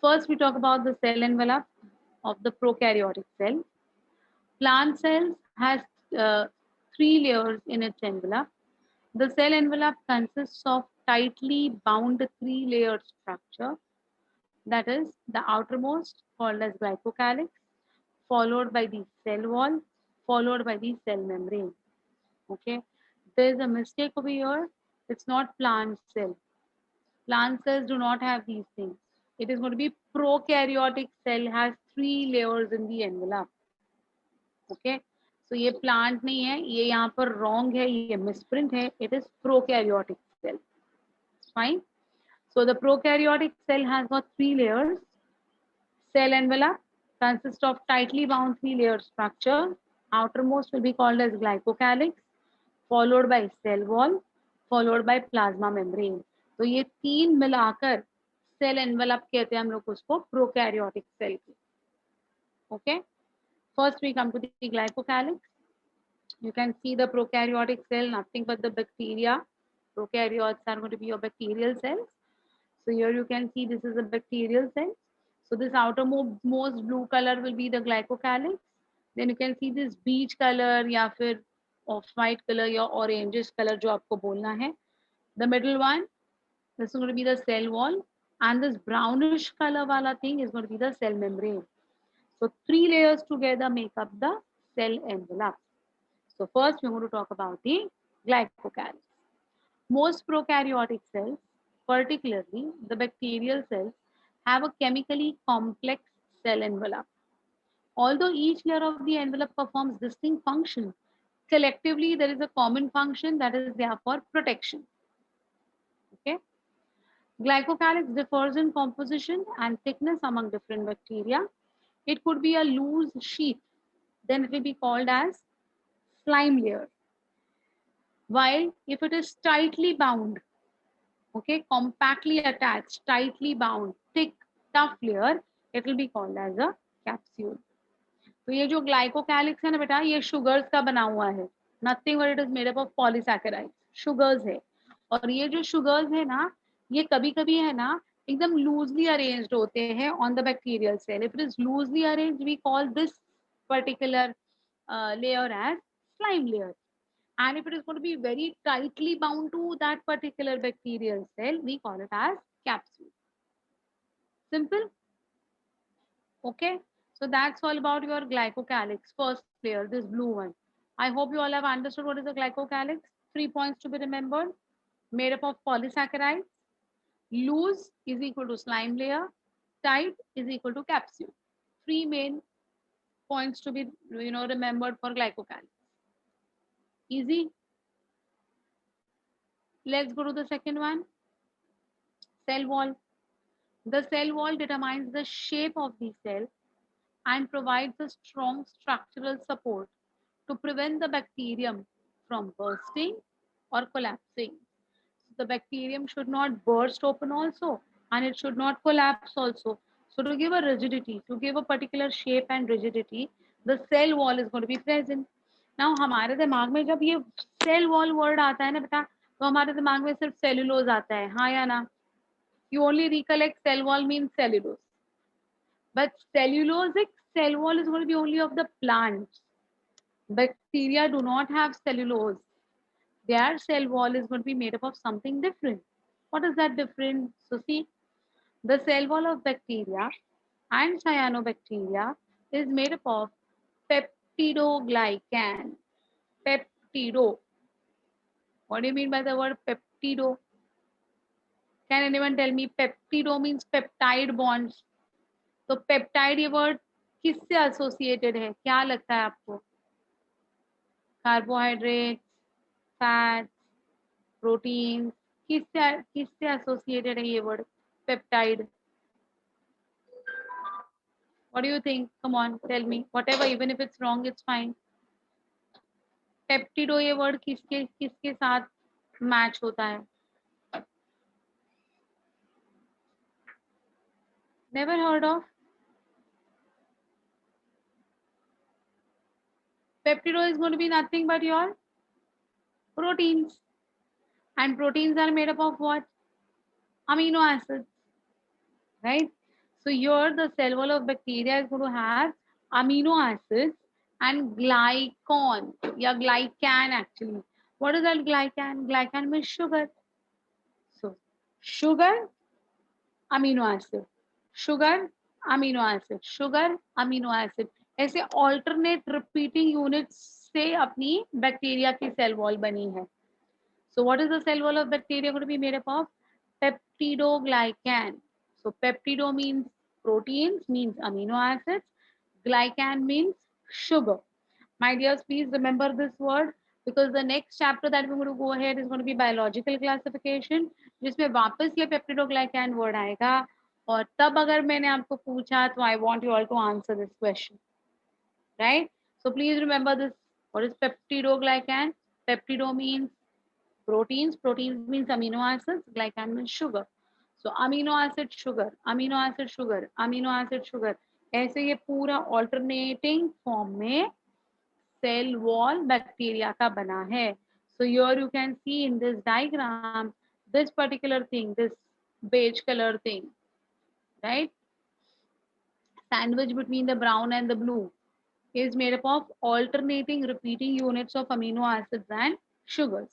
First, we talk about the cell envelope of the prokaryotic cell. Plant cells has three layers in its envelope. The cell envelope consists of tightly bound three-layered structure. That is, the outermost, called as glycocalyx, followed by the cell wall, followed by the cell membrane. Okay, there is a mistake over here. It's not plant cell. Plant cells do not have these things. It is going to be prokaryotic cell has three layers in the envelope. Okay, so ये plant नहीं है, ये यहाँ पर wrong है, ये misprint है. It is prokaryotic cell. Fine. So the prokaryotic cell has got three layers. Cell envelope consists of tightly bound three-layer structure. Outermost will be called as glycocalyx, followed by cell wall, followed by plasma membrane. तो ये तीन मिलाकर cell envelope कहते हैं हम लोग उसको prokaryotic cell की. Okay. First we come to the glycocalyx. You can see the prokaryotic cell, nothing but the bacteria. Prokaryotes are going to be your bacterial cells. So here you can see this is a bacterial cell. So this outermost blue color will be the glycocalyx. Then you can see this beige color या फिर off white color या orangish color जो आपको बोलना है. The middle one, this is going to be the cell wall, and this brownish color wala thing is going to be the cell membrane. So three layers together make up the cell envelope. So first we're going to talk about the glycocalyx. Most prokaryotic cells, particularly the bacterial cells, have a chemically complex cell envelope. Although each layer of the envelope performs distinct functions, collectively there is a common function that is there for protection. Okay. Glycocalyx differs in composition and thickness among different bacteria. It could be a loose sheath, then it will be called as slime layer. While if it is tightly bound, okay, compactly attached, tightly bound, thick, tough layer, it will be called as a capsule. तो ये जो glycocalyx है ना बेटा, ये sugars का बना हुआ है. Nothing but it is made up of polysaccharides. Sugars है. और ये जो शुगर्स है ना, ये कभी कभी है ना एकदम लूजली अरेंज्ड होते हैं on the bacterial cell. If it is loosely arranged we call this particular layer as slime layer. And if it is going to be very tightly bound to that particular bacterial cell, we call it as capsule. Simple? Okay. So that's all about your glycocalyx, first layer, this blue one. I hope you all have understood what is a glycocalyx. 3 points to be remembered. Made up of polysaccharides. Loose is equal to slime layer. Tight is equal to capsule. Three main points to be remembered for glycocalyx. Easy. Let's go to the second one. Cell wall. The cell wall determines the shape of the cell and provides a strong structural support to prevent the bacterium from bursting or collapsing. The bacterium should not burst open also, and it should not collapse also. So to give a rigidity, to give a particular shape and rigidity, the cell wall is going to be present. Now हमारे दिमाग में जब ये cell wall word आता है ना बेटा, तो हमारे दिमाग में सिर्फ cellulose आता है, हाँ या ना? You only recollect cell wall means cellulose. But cellulosic cell wall is going to be only of the plants. Bacteria do not have cellulose. Their cell wall is going to be made up of something different. What is that different? So see, the cell wall of bacteria and cyanobacteria is made up of peptidoglycan. Peptido. What do you mean by the word peptido? Can anyone tell me? Peptido means peptide bonds. तो peptide ये word किससे associated है? क्या लगता है आपको? Carbohydrate, fat, protein, किससे associated है ये word peptide? What do you think? Come on, tell me. Whatever, even if it's wrong, it's fine. पेप्टिडो ये वर्ड किसके किसके साथ मैच होता है? Never heard of? Peptido is going to be nothing but your proteins. And proteins are made up of what? Amino acids. Right? So here the cell wall of bacteria is going to have amino acids and glycon. Yeah, glycan actually. What is that glycan? Glycan means sugar. So sugar, amino acid. Sugar, amino acid. Sugar, amino acid. ऐसे alternate repeating units से अपनी bacteria की cell wall बनी है. So what is the cell wall of bacteria going to be made up of? Peptidoglycan. So peptido means proteins, means amino acids. Glycan means sugar. My dears, please remember this word because the next chapter that we're going to go ahead is going to be biological classification, जिसमें वापस ये peptidoglycan word आएगा. और तब अगर मैंने आपको पूछा तो I want you all to answer this question. Right? So please remember this. What is peptidoglycan? Peptido means proteins. Proteins means amino acids. Glycan means sugar. So amino acid, sugar, amino acid, sugar, amino acid, sugar. ऐसे ये पूरा alternating form में cell wall bacteria का बना है. So here you can see in this diagram, this particular thing, this beige color thing, right? Sandwich between the brown and the blue is made up of alternating repeating units of amino acids and sugars.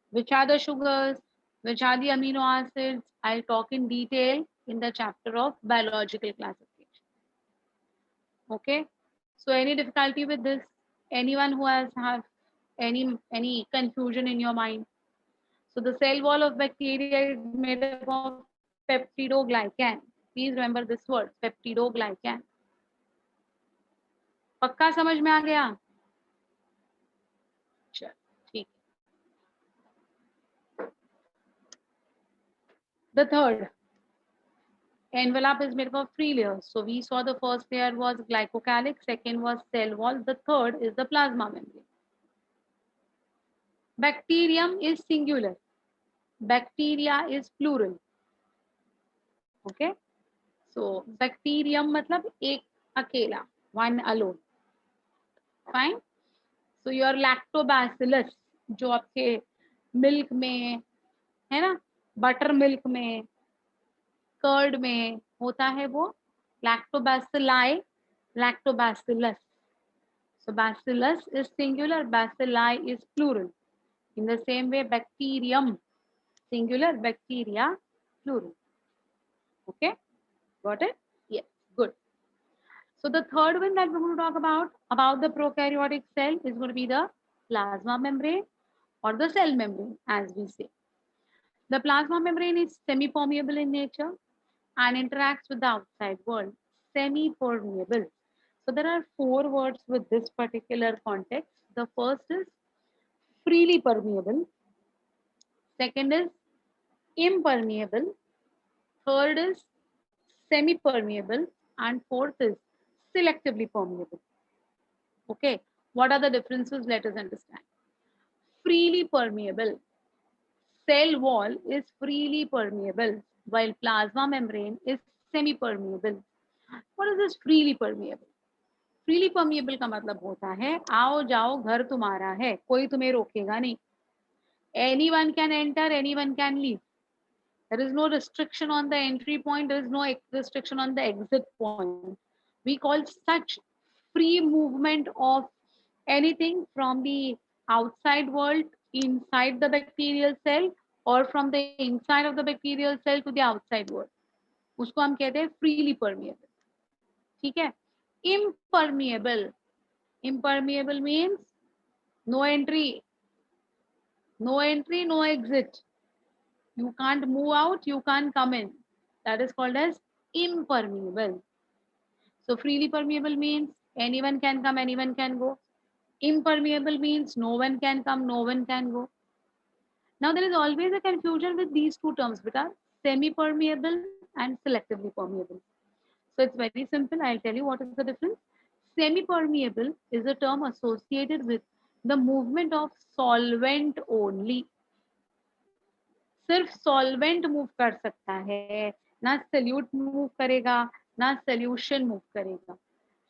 Which are the sugars? Which are the amino acids? I'll talk in detail in the chapter of biological classification. Okay. So any difficulty with this? Anyone who has have any confusion in your mind? So the cell wall of bacteria is made up of peptidoglycan. Please remember this word, peptidoglycan. पक्का समझ में आ गया? चल ठीक. The third envelope is made up of three layers. So we saw the first layer was glycocalyx, second was cell wall, the third is the plasma membrane. Bacterium is singular. Bacteria is plural. Okay. So bacterium मतलब एक अकेला, one alone. Fine. So your lactobacillus जो आपके milk में है ना, butter milk में, curd में होता है वो lactobacilli, lactobacillus. So bacillus is singular, bacilli is plural. In the same way, bacterium, singular, bacteria, plural. Okay, got it? Yes, good. So the third one that we're going to talk about the prokaryotic cell is going to be the plasma membrane or the cell membrane, as we say. The plasma membrane is semi-permeable in nature and interacts with the outside world. Semi-permeable. So there are four words with this particular context. The first is freely permeable. Second is impermeable. Third is semi-permeable. And fourth is selectively permeable. Okay, what are the differences? Let us understand. Freely permeable. Cell wall is freely permeable, while plasma membrane is semi-permeable. What is this freely permeable? Freely permeable का मतलब होता है आओ जाओ घर तुम्हारा है, कोई तुम्हें रोकेगा नहीं. Anyone can enter, anyone can leave. There is no restriction on the entry point, there is no restriction on the exit point. We call such free movement of anything from the outside world inside the bacterial cell or from the inside of the bacterial cell to the outside world. उसको हम कहते हैं freely permeable. ठीक है. Impermeable. Impermeable means no entry, no entry, no exit. You can't move out, you can't come in. That is called as impermeable. So freely permeable means anyone can come, anyone can go. Impermeable means no one can come, no one can go. Now there is always a confusion with these two terms, because semi-permeable and selectively permeable. So it's very simple. I'll tell you what is the difference. Semi-permeable is a term associated with the movement of solvent only. सिर्फ solvent move कर सकता है, ना salute move करेगा, ना solution move करेगा.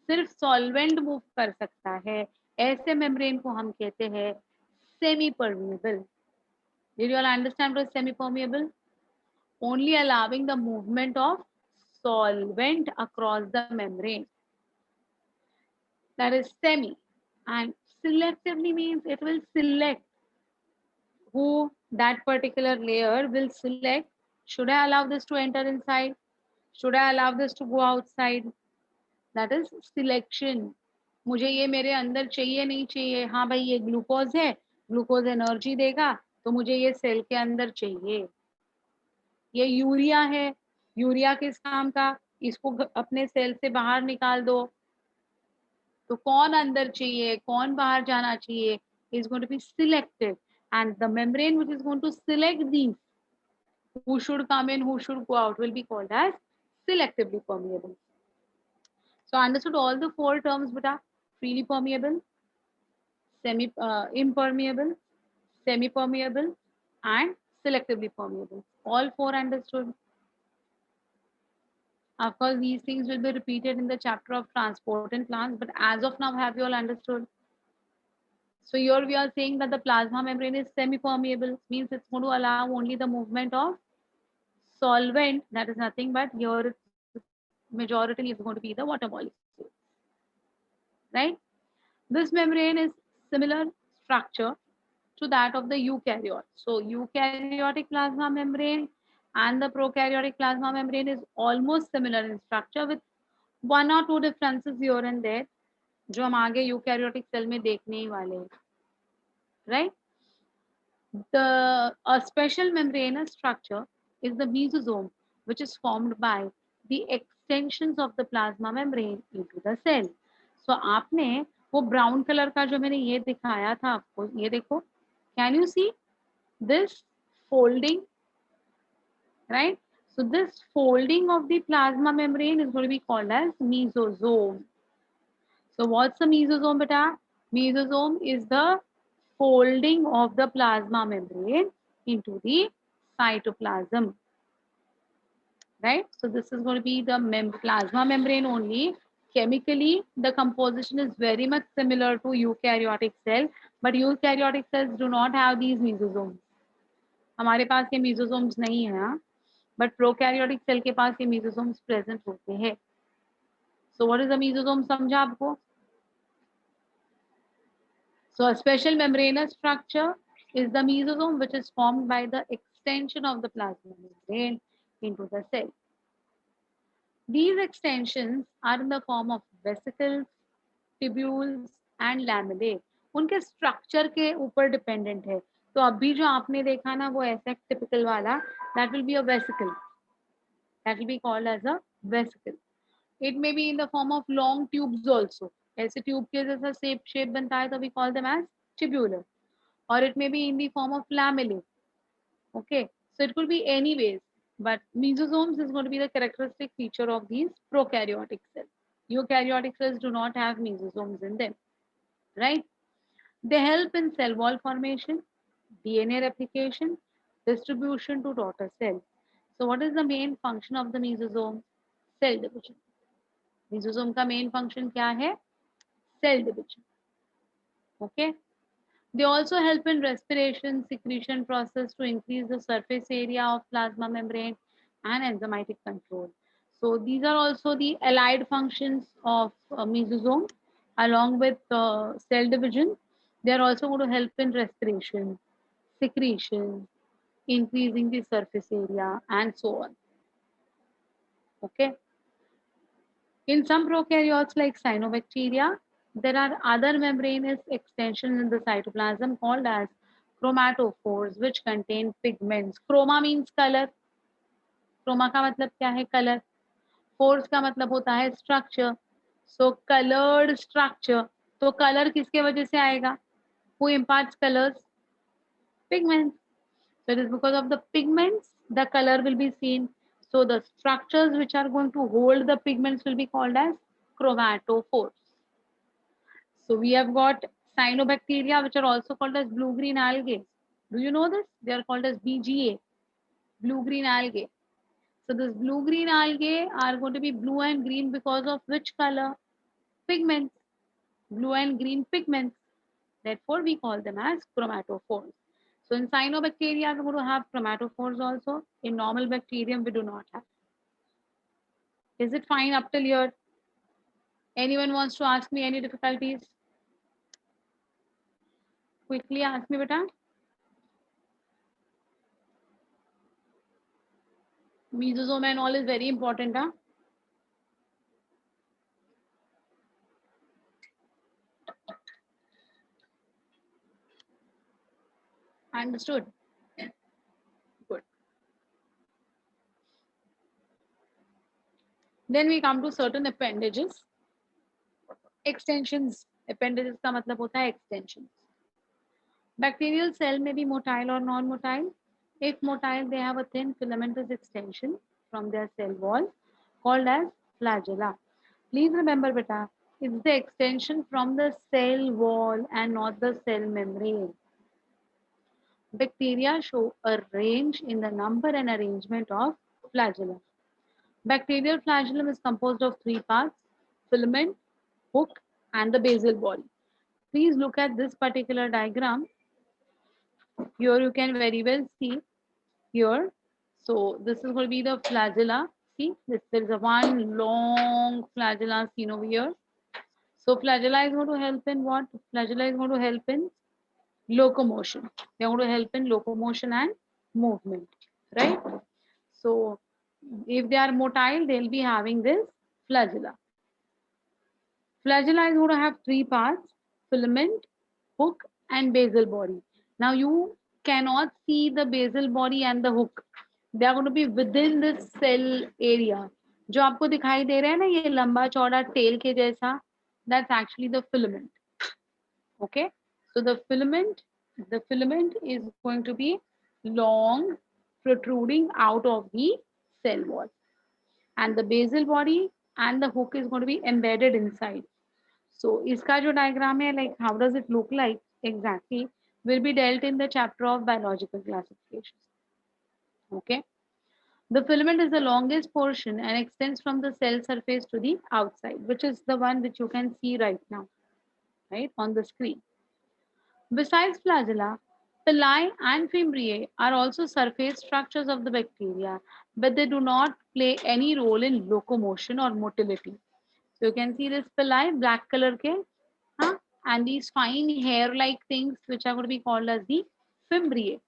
सिर्फ solvent move कर सकता है, ऐसे मेम्ब्रेन को हम कहते हैं semi permeable. Did you all understand what is semi permeable? Only allowing the movement of solvent across the membrane. That is semi. And selectively means it will select who that particular layer will select. Should I allow this to enter inside? Should I allow this to go outside? That is selection. मुझे ये मेरे अंदर चाहिए नहीं चाहिए. हाँ भाई ये ग्लूकोज है, ग्लूकोज एनर्जी देगा, तो मुझे ये सेल के अंदर चाहिए. ये यूरिया है, यूरिया किस काम का, इसको अपने सेल से बाहर निकाल दो. तो कौन अंदर चाहिए, कौन बाहर जाना चाहिए, is going to be selected, and the membrane which is going to select these who should come in, who should go out, will be called as selectively permeable. So understood all the four terms, beta? Freely permeable, semi impermeable, semi permeable, and selectively permeable. All four understood. Of course, these things will be repeated in the chapter of transport in plants, but as of now, have you all understood? So here we are saying that the plasma membrane is semi-permeable, means it's going to allow only the movement of solvent, that is nothing but here it's majority is going to be the water molecules, right? This membrane is similar structure to that of the eukaryote. So eukaryotic plasma membrane and the prokaryotic plasma membrane is almost similar in structure with one or two differences here and there जो हम आगे eukaryotic cell में देखने ही वाले हैं, right? A special membranous structure is the mesosome, which is formed by the extensions of the plasma membrane into the cell. So आपने वो brown colour का जो मैंने ये दिखाया था आपको, ये देखो, can you see this folding, right? So this folding of the plasma membrane is going to be called as mesosome. So what's the mesosome, beta? Mesosome is the folding of the plasma membrane into the cytoplasm, right? So this is going to be the plasma membrane only. Chemically, the composition is very much similar to eukaryotic cell, but eukaryotic cells do not have these mesosomes. हमारे पास ये mesosomes नहीं है, हाँ? But prokaryotic cell के पास ये mesosomes present होते हैं. So what is the mesosome? समझा आपको? So a special membranous structure is the mesosome, which is formed by the extension of the plasma membrane into the cell. These extensions are in the form of vesicles, tubules and lamellae. उनके structure के ऊपर dependent है. तो अभी जो आपने देखा ना वो ऐसा typical वाला, that will be a vesicle. That will be called as a vesicle. It may be in the form of long tubes also. ऐसे tube के जैसा shape बनता है तो we call them as tubular. Or it may be in the form of lamellae. Okay, so it could be anyways, but mesosomes is going to be the characteristic feature of these prokaryotic cells. Eukaryotic cells do not have mesosomes in them, right? They help in cell wall formation, DNA replication, distribution to daughter cells. So what is the main function of the mesosome? Cell division. Mesosome का main function क्या है? Cell division. Okay. They also help in respiration, secretion process to increase the surface area of plasma membrane and enzymatic control. So these are also the allied functions of mesosome along with cell division. They are also going to help in respiration, secretion, increasing the surface area and so on. Okay. In some prokaryotes like cyanobacteria, there are other membranous extensions in the cytoplasm called as chromatophores, which contain pigments. Chroma means color. Chroma का मतलब क्या है? Color. Pores का मतलब होता है structure. So colored structure. तो color किसके वजह से आएगा? Who imparts colors? Pigments. So it is because of the pigments the color will be seen. So the structures which are going to hold the pigments will be called as chromatophores. So we have got cyanobacteria, which are also called as blue-green algae. Do you know this? They are called as BGA, blue-green algae. So this blue-green algae are going to be blue and green because of which color? Pigments. Blue and green pigments. Therefore, we call them as chromatophores. So in cyanobacteria, we're going to have chromatophores also. In normal bacterium, we do not have. Is it fine up till here? Anyone wants to ask me any difficulties? Quickly ask me, beta. Mesosome and all is very important, huh? Understood. Good. Then we come to certain appendages. Extensions. Appendages का मतलब होता है extensions. Bacterial cell may be motile or non-motile. If motile, they have a thin filamentous extension from their cell wall called as flagella. Please remember, beta, it's the extension from the cell wall and not the cell membrane. Bacteria show a range in the number and arrangement of flagella. Bacterial flagellum is composed of three parts: filament, hook, and the basal body. please look at this particular diagram. Here you can very well see here. So this is going to be the flagella. See, there is a one long flagella seen over here. So flagella is going to help in what? Flagella is going to help in locomotion. They are going to help in locomotion and movement, right? So if they are motile, they'll be having this flagella. Flagella is going to have three parts: filament, hook, and basal body. Now you cannot see the basal body and the hook. They are going to be within this cell area. जो आपको दिखाई दे रहा है ना ये लंबा चौड़ा tail के जैसा, that's actually the filament. Okay, so the filament is going to be long, protruding out of the cell wall, and the basal body and the hook is going to be embedded inside. So iska jo diagram hai, like how does it look like exactly, will be dealt in the chapter of biological classifications. Okay, the filament is the longest portion and extends from the cell surface to the outside, which is the one which you can see right now, right on the screen. Besides flagella, pili and fimbriae are also surface structures of the bacteria, but they do not play any role in locomotion or motility. So you can see this pili, black color ke, huh? And these fine hair-like things which are going to be called as the fimbriae.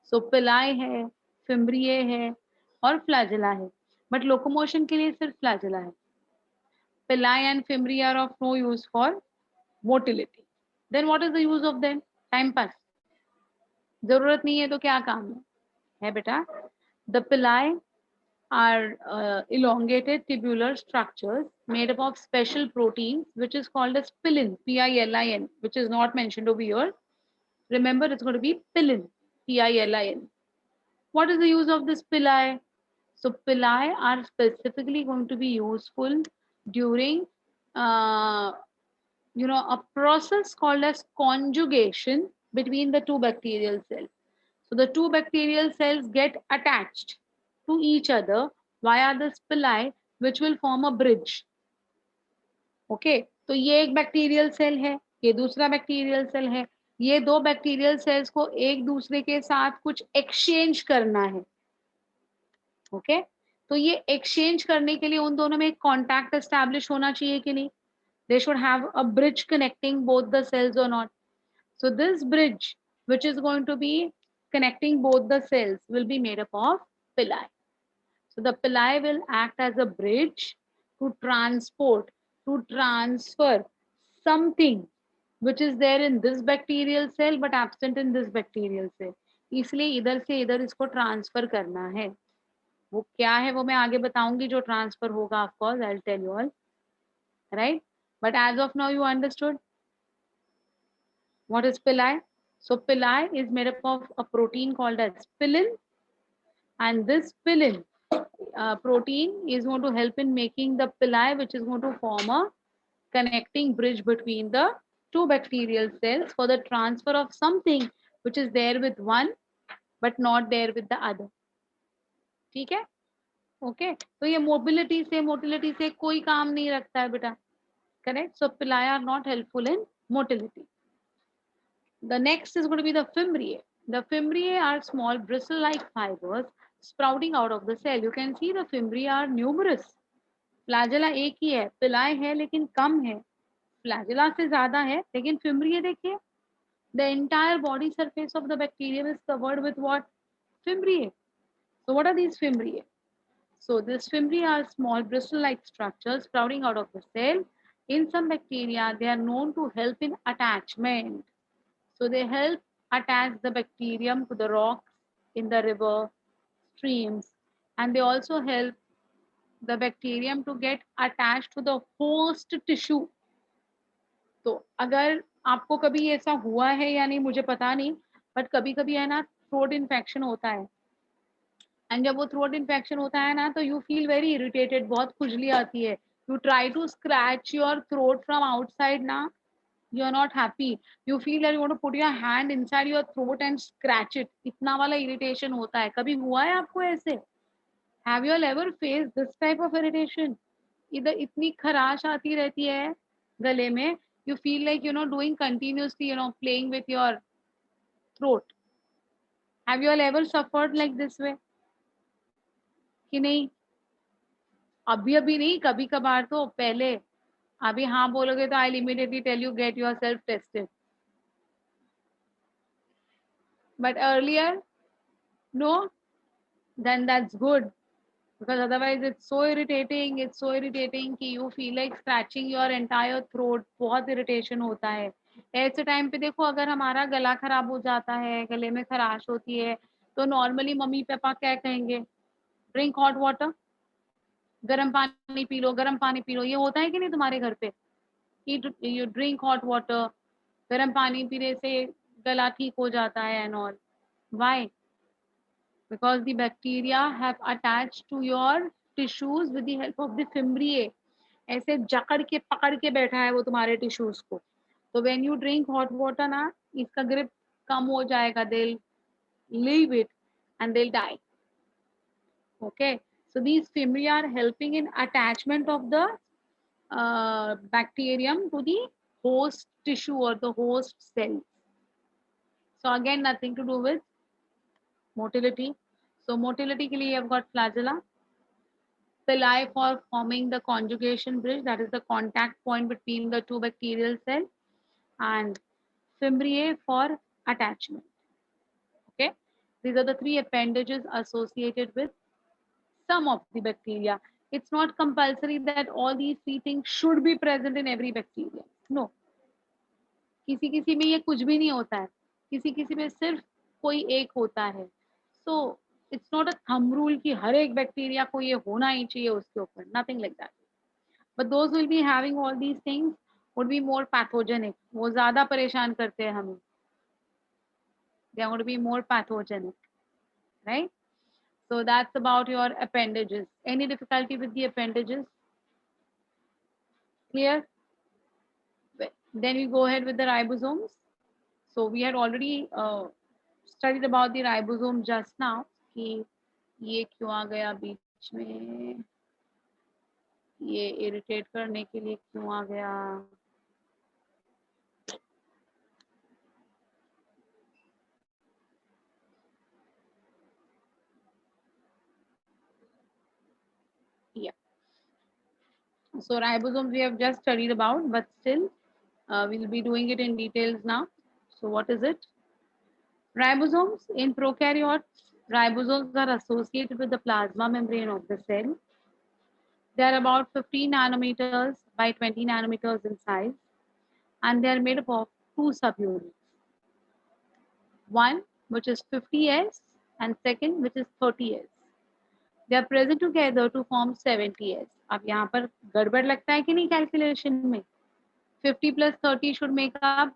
So pili है, fimbriae है, और flagella है. But locomotion के लिए सिर्फ flagella है. Pili and fimbriae are of no use for motility. Then what is the use of them? Time pass. जरूरत नहीं है तो क्या काम है बेटा? The pili are elongated tubular structures made up of special proteins which is called as pillin, P-I-L-I-N, which is not mentioned over here. Remember, it's going to be pillin, P-I-L-I-N. What is the use of this pili? So pili are specifically going to be useful during a process called as conjugation between the two bacterial cells. So the two bacterial cells get attached to each other via the pili, which will form a bridge. Okay, तो ये एक bacterial cell है, ये दूसरा bacterial cell है, ये दो bacterial cells को एक दूसरे के साथ कुछ एक्सचेंज करना है. ओके, तो ये एक्सचेंज करने के लिए उन दोनों में एक कॉन्टैक्ट एस्टैब्लिश होना चाहिए कि नहीं? They should have a bridge connecting both the cells or not. So this bridge, which is going to be connecting both the cells, will be made up of pili. So the pili will act as a bridge to transfer something which is there in this bacterial cell but absent in this bacterial cell. इसलिए इधर से इधर इसको transfer करना है. वो क्या है वो मैं आगे बताऊंगी जो ट्रांसफर होगा. Of course, I'll tell you all. Right? But as of now, you understood what is pili? So pili is made up of a protein called as pillin, and this pillin protein is going to help in making the pili, which is going to form a connecting bridge between the two bacterial cells for the transfer of something which is there with one but not there with the other. ठीक है? Okay, तो ये mobility से कोई काम नहीं रखता है बेटा. Correct? So pili are not helpful in motility. The next is going to be the fimbriae. The fimbriae are small bristle-like fibers sprouting out of the cell. You can see the fimbriae are numerous. Flagella एक ही है, pili है लेकिन कम है. Flagella से ज़्यादा है, लेकिन fimbriae देखिए. The entire body surface of the bacterium is covered with what? Fimbriae. So what are these fimbriae? So these fimbriae are small bristle-like structures sprouting out of the cell. In some bacteria, they are known to help in attachment. So they help attach the bacterium to the rocks in the river, streams, and they also help the bacterium to get attached to the host tissue. तो अगर आपको कभी ऐसा हुआ है या नहीं मुझे पता नहीं, बट कभी कभी है ना थ्रोट इन्फेक्शन होता है, एंड जब वो थ्रोट इन्फेक्शन होता है ना तो यू फील वेरी इरिटेटेड, बहुत खुजली आती है. You try to scratch your throat from outside ना, you are not happy, you feel that you want to put your hand inside your throat and scratch it. इतना वाला irritation होता है. कभी हुआ है आपको ऐसे? Have you all ever faced this type of irritation? इधर इतनी खराश आती रहती है गले में You feel like, doing continuously, playing with your throat. Have you all ever suffered like this way? कि नहीं? अभी अभी नहीं, कभी कभार तो पहले. अभी हाँ बोलोगे तो I'll immediately tell you get yourself tested. But earlier, no, then that's good. Because otherwise it's so irritating, कि you feel like scratching your entire throat. बहुत irritation होता है. ऐसे टाइम पे देखो, अगर हमारा गला खराब हो जाता है, गले में खराश होती है, तो नॉर्मली मम्मी पापा क्या कहेंगे? ड्रिंक हॉट वाटर, गर्म पानी पी लो, गर्म पानी पी लो. ये होता है कि नहीं तुम्हारे घर पे? यू ड्रिंक हॉट वाटर, गर्म पानी पीने से गला ठीक हो जाता है and all. Why? Because the bacteria have attached to your tissues with the help of the fimbriae. ऐसे जकड़ के पकड़ के बैठा है वो तुम्हारे टिश्यूज को. तो when you drink hot water ना, इसका grip कम हो जाएगा. They'll leave it and they'll die. Okay, so these fimbriae are helping in attachment of the bacterium to the host tissue or the host cell. So again, nothing to do with motility. So motility के लिए I've got flagella. Villi for forming the conjugation bridge, that is the contact point between the two bacterial cells, and fimbriae for attachment. Okay, these are the three appendages associated with some of the bacteria. It's not compulsory that all these three things should be present in every bacteria. No, किसी किसी में ये कुछ भी नहीं होता है, किसी किसी में सिर्फ कोई एक होता है. So it's not a thumb rule कि हर एक बैक्टीरिया को ये होना ही चाहिए उसके ऊपर. Nothing like that. But those will be having all these things would be more pathogenic. वो ज़्यादा परेशान करते हैं हमें. They are going to be more pathogenic, right? So that's about your appendages. Any difficulty with the appendages? Clear? Then we go ahead with the ribosomes. So we had already studied about the ribosome just now. कि ये क्यों आ गया बीच में, ये irritate करने के लिए क्यों आ गया. Yeah. So ribosomes we have just studied about, but still we'll be doing it in details now. So what is it? Ribosomes in prokaryotes, ribosomes are associated with the plasma membrane of the cell. They are about 15 nanometers by 20 nanometers in size, and they are made up of two subunits. One which is 50S and second which is 30S. They are present together to form 70S. अब यहाँ पर गड़बड़ लगता है कि नहीं calculation में? 50 plus 30 should make up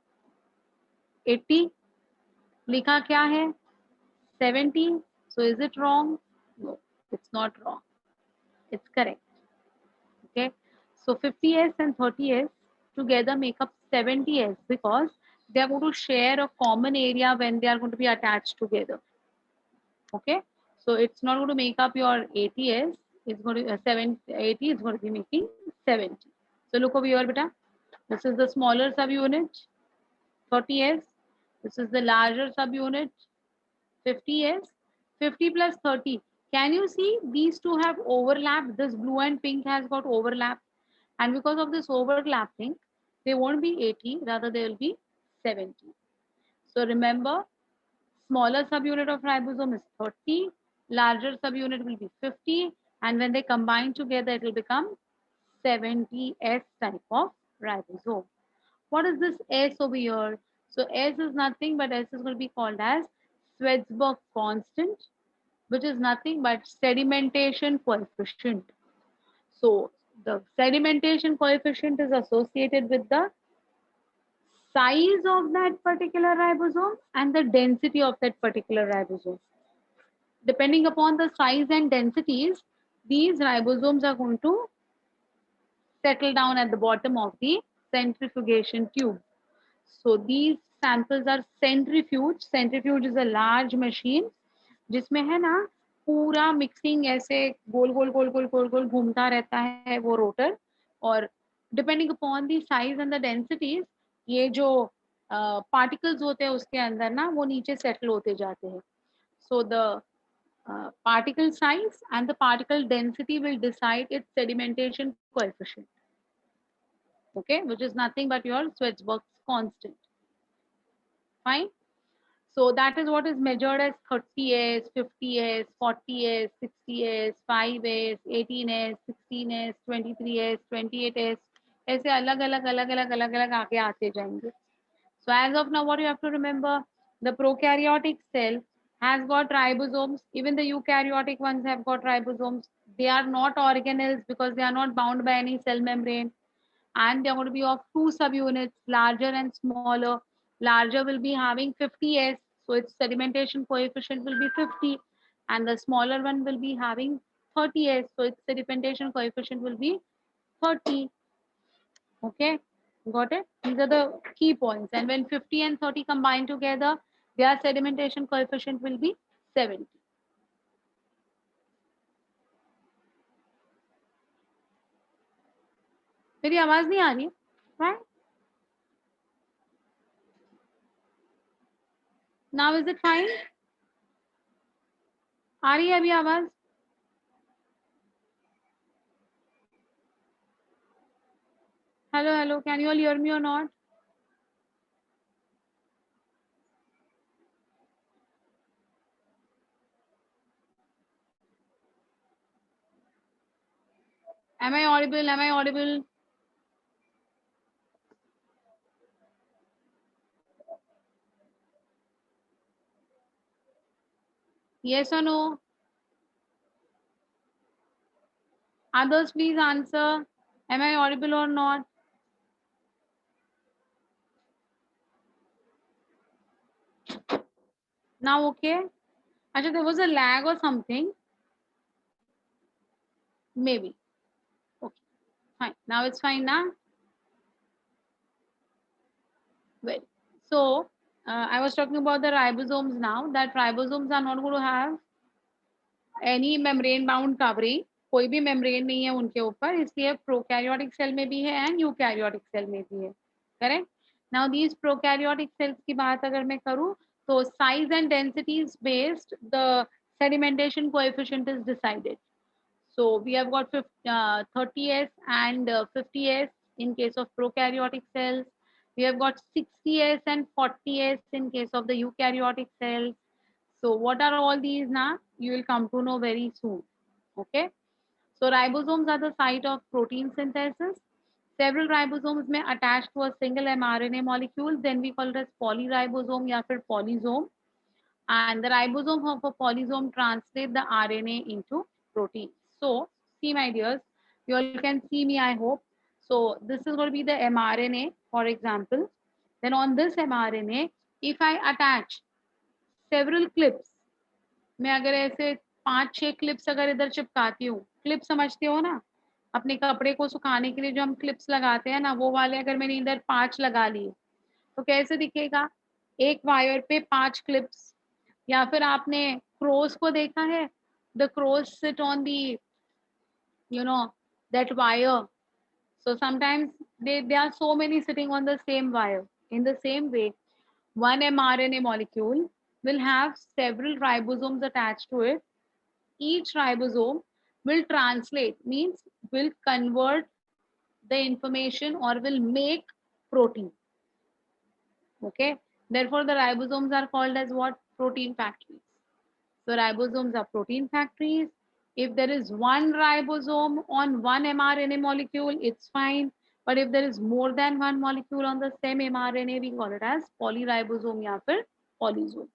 80. लिखा क्या है? 70. So is it wrong? No, it's not wrong. It's correct. Okay. So 50S and 30S together make up 70S because they are going to share a common area when they are going to be attached together. Okay. So it's not going to make up your 80S. It's going to 80 is going to be making 70. So look over here, beta. This is the smaller subunit, 30S. This is the larger subunit, 50S. 50 plus 30. Can you see these two have overlapped? This blue and pink has got overlap. And because of this overlapping, they won't be 80, rather they will be 70. So remember, smaller subunit of ribosome is 30, larger subunit will be 50, and when they combine together, it will become 70S type of ribosome. What is this S over here? So S is nothing but S is going to be called as Schwarzschild constant, which is nothing but sedimentation coefficient. So the sedimentation coefficient is associated with the size of that particular ribosome and the density of that particular ribosome. Depending upon the size and densities, these ribosomes are going to settle down at the bottom of the centrifugation tube. So these samples are centrifuge. Centrifuge is a large machine जिसमें है ना पूरा mixing ऐसे गोल गोल गोल गोल गोल गोल घूमता रहता है वो rotor, और depending upon the size and the densities, ये जो पार्टिकल्स होते हैं उसके अंदर ना वो नीचे सेटल होते जाते हैं. So the particle size and the particle density will decide its sedimentation coefficient. Okay, which is nothing but your Schwarzschild constant. Fine. So that is what is measured as 30s, 50s, 40s, 60s, 5s, 18s, 16s, 23s, 28s. ऐसे अलग अलग अलग अलग अलग अलग आगे आते जाएंगे. So as of now, what you have to remember, the prokaryotic cell has got ribosomes. Even the eukaryotic ones have got ribosomes. They are not organelles because they are not bound by any cell membrane. And they are going to be of two subunits, larger and smaller. Larger will be having 50s, so its sedimentation coefficient will be 50. And the smaller one will be having 30s, so its sedimentation coefficient will be 30. Okay, got it? These are the key points. And when 50 and 30 combine together, their sedimentation coefficient will be 70. मेरी आवाज नहीं आ रही, right? Now is it fine? आ रही है अभी आवाज? Hello, hello. Can you all hear me or not? Am I audible? Am I audible? Yes or no? Others, please answer. Am I audible or not? Now, okay. Actually, there was a lag or something. Maybe. Okay, fine. Now it's fine now. Well, so I was talking about the ribosomes now. That ribosomes are not going to have any membrane bound covering. कोई भी membrane नहीं है उनके ऊपर, इसलिए prokaryotic cell में भी है and eukaryotic cell में भी है. Correct? Now these prokaryotic cells की बात अगर मैं करूँ, तो size and densities based the sedimentation coefficient is decided. So we have got 30s and 50s in case of prokaryotic cells. We have got 60s and 40s in case of the eukaryotic cells. So what are all these now? You will come to know very soon. Okay. So ribosomes are the site of protein synthesis. Several ribosomes may attach to a single mRNA molecule. Then we call it as polyribosome या फिर polysome. And the ribosome of a polysome translate the RNA into protein. So, see my dears, you all can see me, I hope. So, this is going to be the mRNA, for example. Then on this mRNA, if I attach several clips, मैं अगर ऐसे 5-6 clips अगर इधर चिपकाती हूँ, clip समझते हो ना, अपने कपड़े को सुखाने के लिए जो हम क्लिप्स लगाते हैं ना, वो वाले अगर मैंने इधर 5 लगा लिए, तो कैसे दिखेगा? एक वायर पे 5 क्लिप्स. या फिर आपने क्रोस को देखा है, the cross sit on the you know that wire. So sometimes they are so many sitting on the same wire. In the same way, one mRNA molecule will have several ribosomes attached to it. Each ribosome will translate, means will convert the information or will make protein. Okay, therefore the ribosomes are called as what? Protein factories. So ribosomes are protein factories. If there is one ribosome on one mRNA molecule, it's fine. But if there is more than one molecule on the same mRNA, we call it as polyribosome या फिर polysome.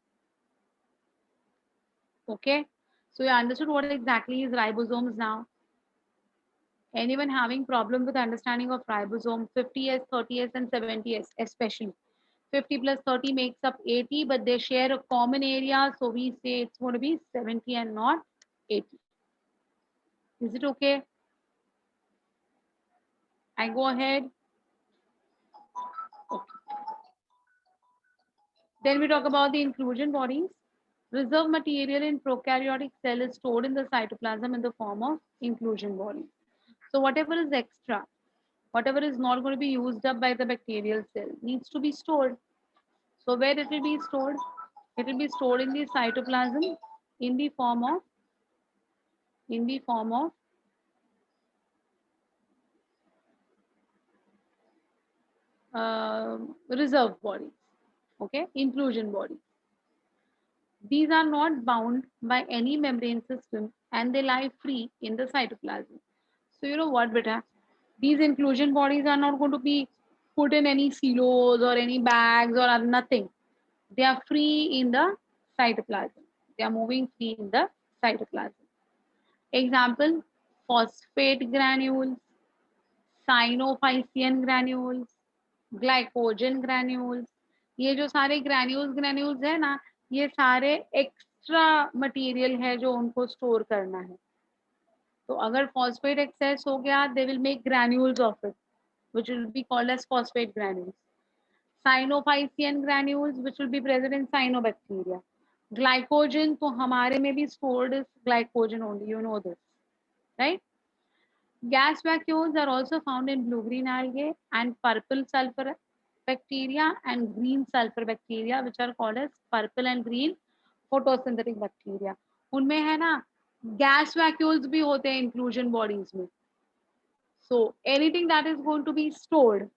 Okay. So you understood what exactly is ribosomes now. Anyone having problem with understanding of ribosome? 50s, 30s, and 70s, especially. 50 plus 30 makes up 80, but they share a common area. So we say it's going to be 70 and not 80. Is it okay? I go ahead. Okay. Then we talk about the inclusion bodies. Reserve material in prokaryotic cell is stored in the cytoplasm in the form of inclusion bodies. So whatever is extra, Whatever is not going to be used up by the bacterial cell needs to be stored. So where it will be stored? It will be stored in the cytoplasm in the form of in the form of reserve bodies. Okay, inclusion bodies. These are not bound by any membrane system and they lie free in the cytoplasm. So you know what, beta? These inclusion bodies are not going to be put in any silos or any bags or nothing. They are free in the cytoplasm. They are moving free in the cytoplasm. Example, phosphate granules, cyanophycean granules, glycogen granules, ये जो सारे granules है ना, ये सारे extra material है जो उनको स्टोर करना है. तो अगर फॉस्फेट एक्सेस हो गया, they will make granules of it which will be called as phosphate granules. Cyanophycean granules which will be present in cyanobacteria. Glycogen तो हमारे में भी stored is glycogen only, you know this, right? Gas vacuoles are also found in blue-green algae and purple sulfur bacteria and green sulfur bacteria, which are called as purple and green photosynthetic bacteria. उनमें है ना gas vacuoles भी होते हैं inclusion bodies में. So anything that is going to be stored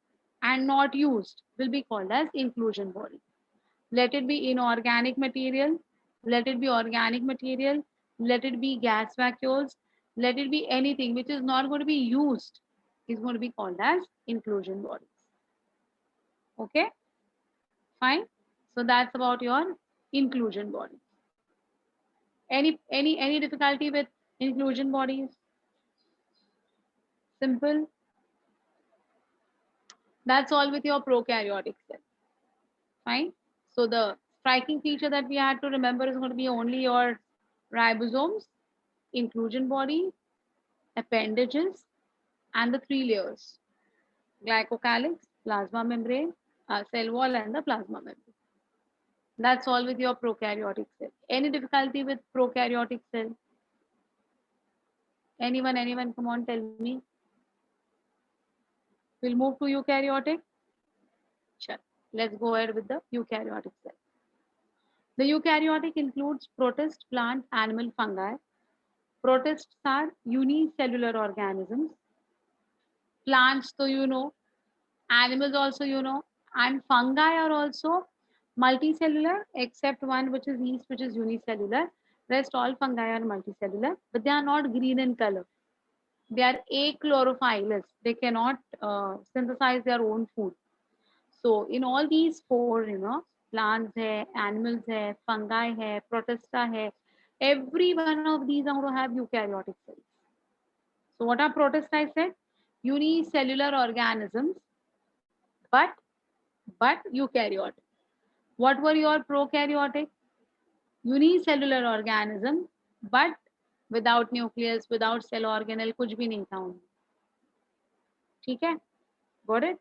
and not used will be called as inclusion body. Let it be inorganic material, let it be organic material, let it be gas vacuoles, let it be anything which is not going to be used is going to be called as inclusion bodies. Okay, fine. So that's about your inclusion bodies. Any difficulty with inclusion bodies? Simple. That's all with your prokaryotic cell. Fine. So the striking feature that we had to remember is going to be only your ribosomes, inclusion body, appendages, and the three layers: glycocalyx, plasma membrane, cell wall, and the plasma membrane. That's all with your prokaryotic cell. Any difficulty with prokaryotic cell? Anyone, come on, tell me. We'll move to eukaryotic. Sure. Let's go ahead with the eukaryotic cell. The eukaryotic includes protist, plant, animal, fungi. Protists are unicellular organisms. Plants, so you know, animals also you know, and fungi are also multicellular except one which is yeast, which is unicellular. Rest all fungi are multicellular, but they are not green in color. They are achlorophylous. They cannot synthesize their own food. So in all these four, you know, plants hai, animals hai, fungi hai, protista hai, every one of these are going to have eukaryotic cells. So what are protists? I said unicellular organisms, but eukaryotic. What were your prokaryotic? Unicellular organism, but without nucleus, without cell organelle, कुछ भी नहीं था उनमें. ठीक है? Got it?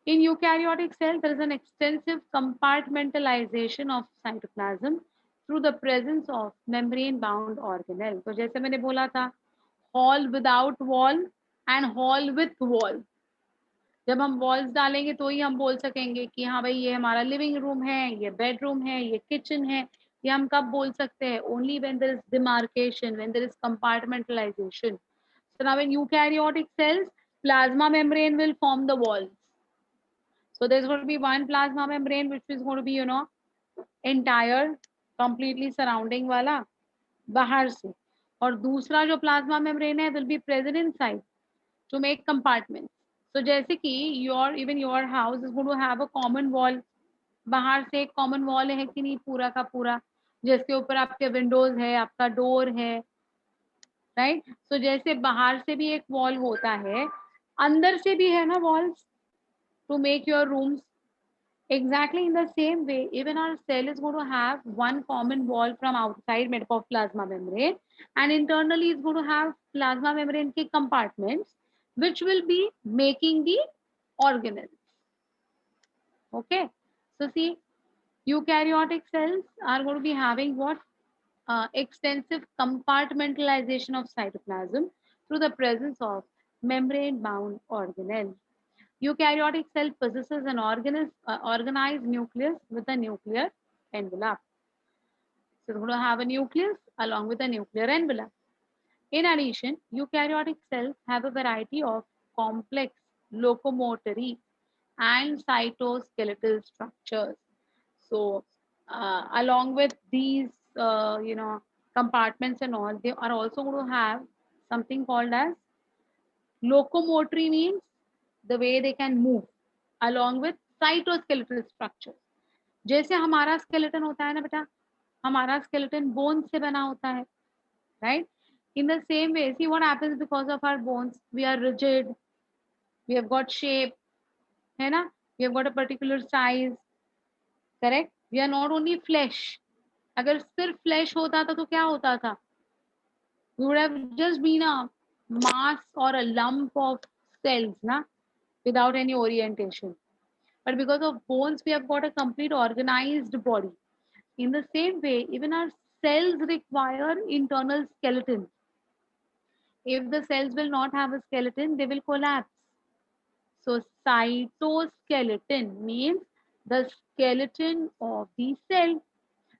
In eukaryotic cell, there is an extensive compartmentalization of cytoplasm through the presence of membrane-bound organelle. तो जैसे मैंने बोला था, hall without wall and hall with wall. जब हम वॉल्स डालेंगे तो ही हम बोल सकेंगे कि हाँ भाई ये हमारा लिविंग रूम है, ये बेडरूम है, ये किचन है. ये हम कब बोल सकते हैं? Only when there is demarcation, when there is compartmentalisation. So now in eukaryotic cells, plasma membrane will form the walls. So there's going to be one plasma membrane which is going to be, you know, entire completely surrounding वाला बाहर से, और दूसरा जो plasma membrane है will be present inside to make compartments. So जैसे कि your house is going to have a common wall. बाहर से एक common wall है कि नहीं पूरा का पूरा, जिसके ऊपर आपके विंडोज है, आपका डोर है, राइट? सो जैसे बाहर से भी एक वॉल होता है, अंदर से भी है ना walls to make your rooms. Exactly in the same way, even our cell is going to have one common wall from outside made up of plasma membrane, and internally it's going to have plasma membrane के compartments which will be making the organelles. Okay, so see, eukaryotic cells are going to be having what? Extensive compartmentalization of cytoplasm through the presence of membrane bound organelle. Eukaryotic cell possesses an organized nucleus with a nuclear envelope. So it's going to have a nucleus along with a nuclear envelope. In addition, eukaryotic cells have a variety of complex locomotory and cytoskeletal structures. So, along with these, compartments and all, they are also going to have something called as locomotory, means the way they can move, along with cytoskeletal structures. जैसे हमारा skeleton होता है ना बेटा, हमारा skeleton bones से बना होता है, right? In the same way, see what happens because of our bones. We are rigid, we have got shape, है ना? We have got a particular size, correct? We are not only flesh. अगर सिर्फ flesh होता था तो क्या होता था? We would have just been a mass or a lump of cells, na? Without any orientation. But because of bones, we have got a complete organized body. In the same way, even our cells require internal skeleton. If the cells will not have a skeleton, they will collapse. So cytoskeleton means the skeleton of the cell.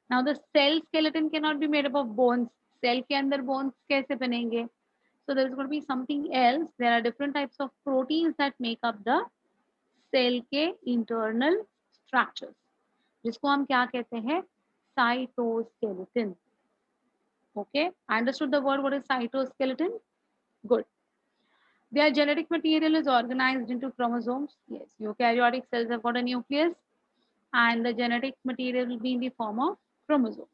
Now the cell skeleton cannot be made up of bones. Cell के अंदर bones कैसे बनेंगे? So there is going to be something else. There are different types of proteins that make up the cell के internal structures. जिसको हम क्या कहते हैं? Cytoskeleton. Okay, understood the word what is cytoskeleton? Good. Their genetic material is organized into chromosomes. Yes, eukaryotic cells have got a nucleus, and the genetic material will be in the form of chromosomes.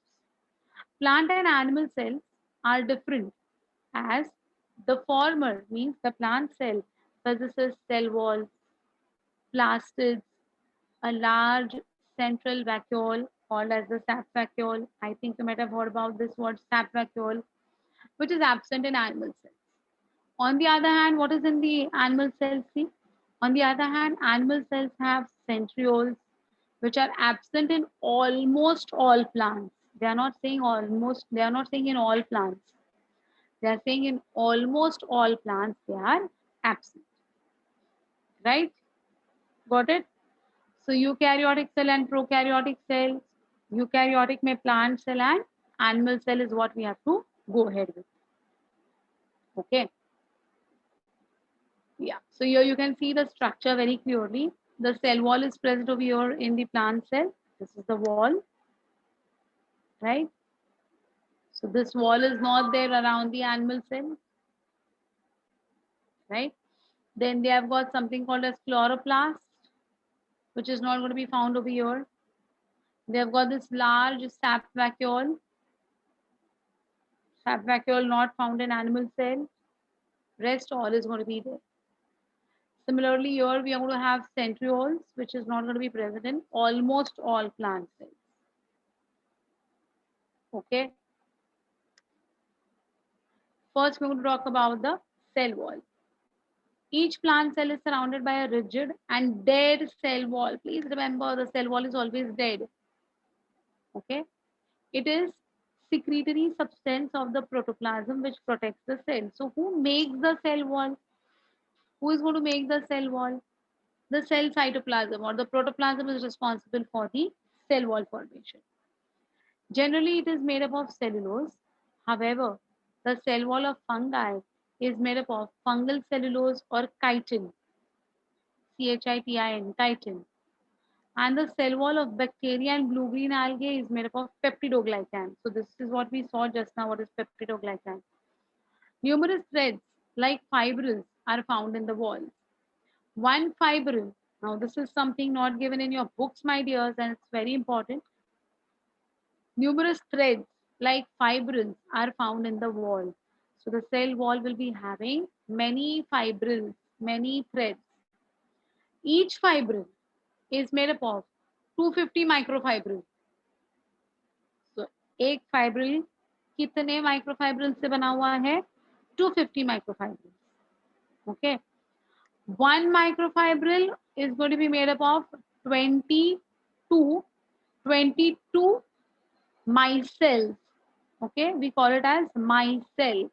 Plant and animal cells are different, as the former means the plant cell possesses cell walls, plastids, a large central vacuole called as the sap vacuole. I think you might have heard about this word sap vacuole, which is absent in animal cells. On the other hand, what is in the animal cells? See, on the other hand, animal cells have centrioles, which are absent in almost all plants. They are not saying almost, they are not saying in all plants. They are saying in almost all plants they are absent. Right? Got it? So eukaryotic cell and prokaryotic cell. Eukaryotic में plant cell and animal cell is what we have to go ahead with. Okay. Yeah, so here you can see the structure very clearly. The cell wall is present over here in the plant cell. This is the wall, right? So this wall is not there around the animal cell, right? Then they have got something called as chloroplast, which is not going to be found over here. They have got this large sap vacuole not found in animal cell. Rest all is going to be there. Similarly, here we are going to have centrioles, which is not going to be present in almost all plant cells. Okay. First, we're going to talk about the cell wall. Each plant cell is surrounded by a rigid and dead cell wall. Please remember, the cell wall is always dead. Okay. It is secretory substance of the protoplasm which protects the cell. So, who makes the cell wall? Who is going to make the cell wall? The cell cytoplasm or the protoplasm is responsible for the cell wall formation. Generally, it is made up of cellulose. However, the cell wall of fungi is made up of fungal cellulose or chitin, chitin, chitin. And the cell wall of bacteria and blue-green algae is made up of peptidoglycan. So this is what we saw just now, what is peptidoglycan. Numerous threads like fibrils are found in the walls. One fibril, now this is something not given in your books, my dears, and it's very important. Numerous threads like fibrils are found in the wall. So the cell wall will be having many fibrils, many threads. Each fibril is made up of 250 microfibrils. So एक fibril कितने microfibrils से बना हुआ है? 250 microfibrils. Okay. One microfibril is going to be made up of 22 micelles. Okay, we call it as micelle.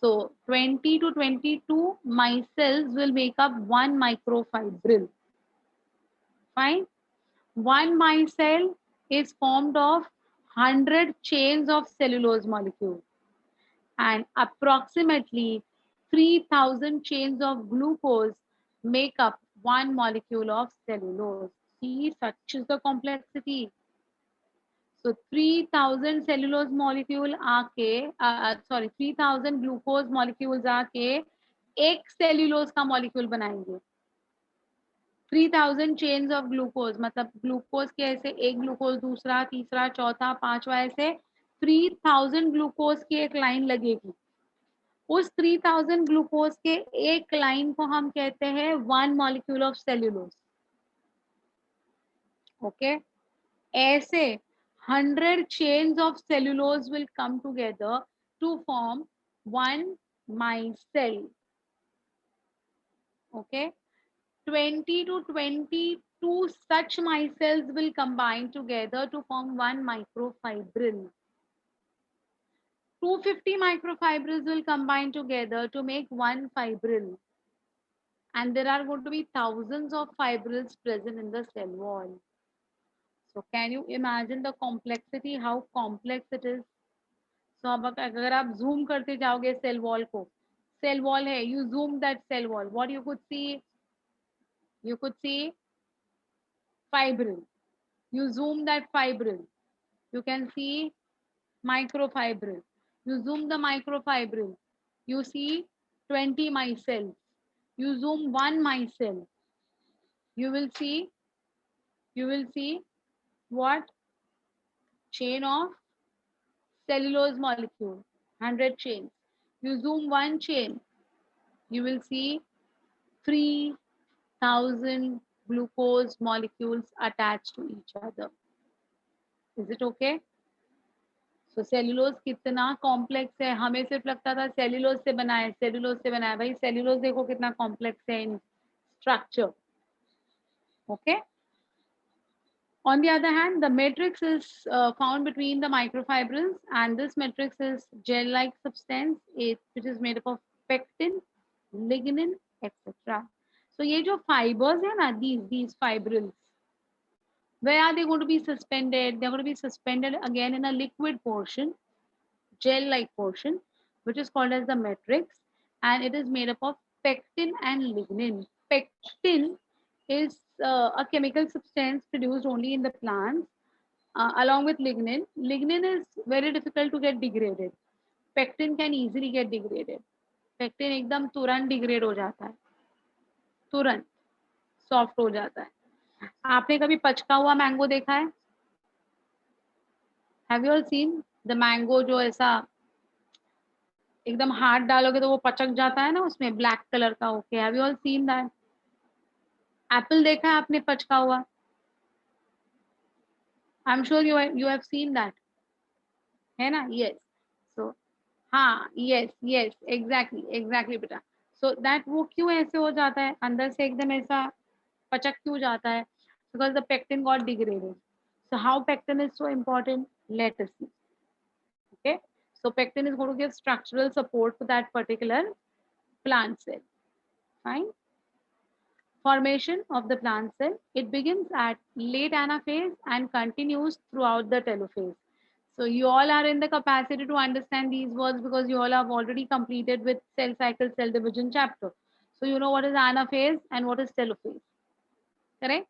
So 20 to 22 micelles will make up one microfibril. Fine. One micelle is formed of 100 chains of cellulose molecule, and approximately 3000 chains of glucose make up one molecule of cellulose. See, such is the complexity. So 3000 cellulose molecule आके sorry 3000 glucose molecules आके एक cellulose का molecule बनाएंगे. 3000 chains of glucose मतलब glucose के ऐसे एक glucose दूसरा तीसरा चौथा पांचवा ऐसे 3000 ग्लूकोज की एक लाइन लगेगी. उस 3000 ग्लूकोज के एक लाइन को हम कहते हैं one molecule of cellulose. Okay, ऐसे 100 chains of cellulose will come together to form one micelle. Okay, 20 to 22 such micelles will combine together to form one microfibril. 250 microfibrils will combine together to make one fibril. And there are going to be thousands of fibrils present in the cell wall. So can you imagine the complexity, how complex it is? So अब अगर आप zoom करते जाओगे cell wall को, cell wall है, you zoom that cell wall, what you could see? You could see fibril. You zoom that fibril, you can see microfibril. You zoom the microfibril, you see 20 micelles. You zoom one micelle, you will see what? Chain of cellulose molecule, 100 chains. You zoom one chain, you will see 3000 glucose molecules attached to each other. Is it okay? So cellulose कितना complex है, हमें सिर्फ लगता था cellulose से बना है, cellulose से बना है. भाई cellulose देखो कितना complex है in structure. Okay. On the other hand, the matrix is found between the microfibrils, and this matrix is gel-like substance, which is made up of pectin, lignin, etc. So ये जो fibers है ना, these fibrils, where are they going to be suspended? They're going to be suspended again in a liquid portion, gel-like portion, which is called as the matrix, and it is made up of pectin and lignin. Pectin is a chemical substance produced only in the plants, along with lignin. Lignin is very difficult to get degraded. Pectin can easily get degraded. Pectin एकदम तुरंत degrade हो जाता है, तुरंत soft हो जाता है. आपने कभी पचका हुआ मैंगो देखा है? Have you all seen the mango जो ऐसा एकदम हाथ डालोगे तो वो पचक जाता है ना, उसमें ब्लैक कलर का होके? Have you all seen that? Apple देखा है आपने पचका हुआ? I am sure you have seen that, है ना? Yes. So हाँ, yes, exactly बेटा. So that वो क्यों ऐसे हो जाता है, अंदर से एकदम ऐसा पचक क्यों जाता है? Because the pectin got degraded. So how pectin is so important? Let us see. Okay, so pectin is going to give structural support to that particular plant cell. Fine. Formation of the plant cell. It begins at late anaphase and continues throughout the telophase. So you all are in the capacity to understand these words because you all have already completed with cell cycle, cell division chapter. So you know what is anaphase and what is telophase. Correct?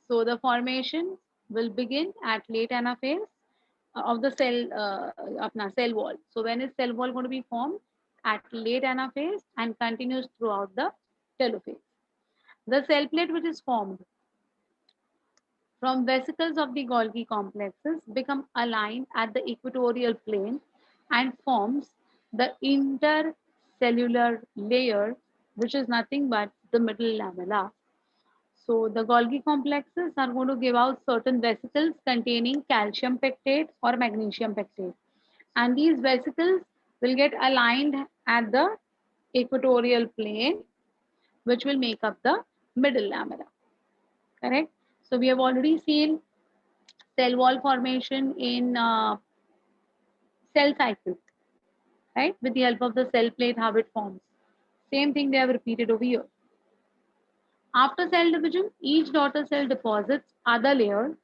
So the formation will begin at late anaphase of the cell wall. So when is cell wall going to be formed? At late anaphase and continues throughout the telophase. The cell plate which is formed from vesicles of the Golgi complexes become aligned at the equatorial plane and forms the intercellular layer, which is nothing but the middle lamella. So the Golgi complexes are going to give out certain vesicles containing calcium pectate or magnesium pectate. And these vesicles will get aligned at the equatorial plane, which will make up the middle lamella. Correct? So we have already seen cell wall formation in cell cycle. right? With the help of the cell plate, how it forms. Same thing they have repeated over here. After cell division, each daughter cell deposits other layers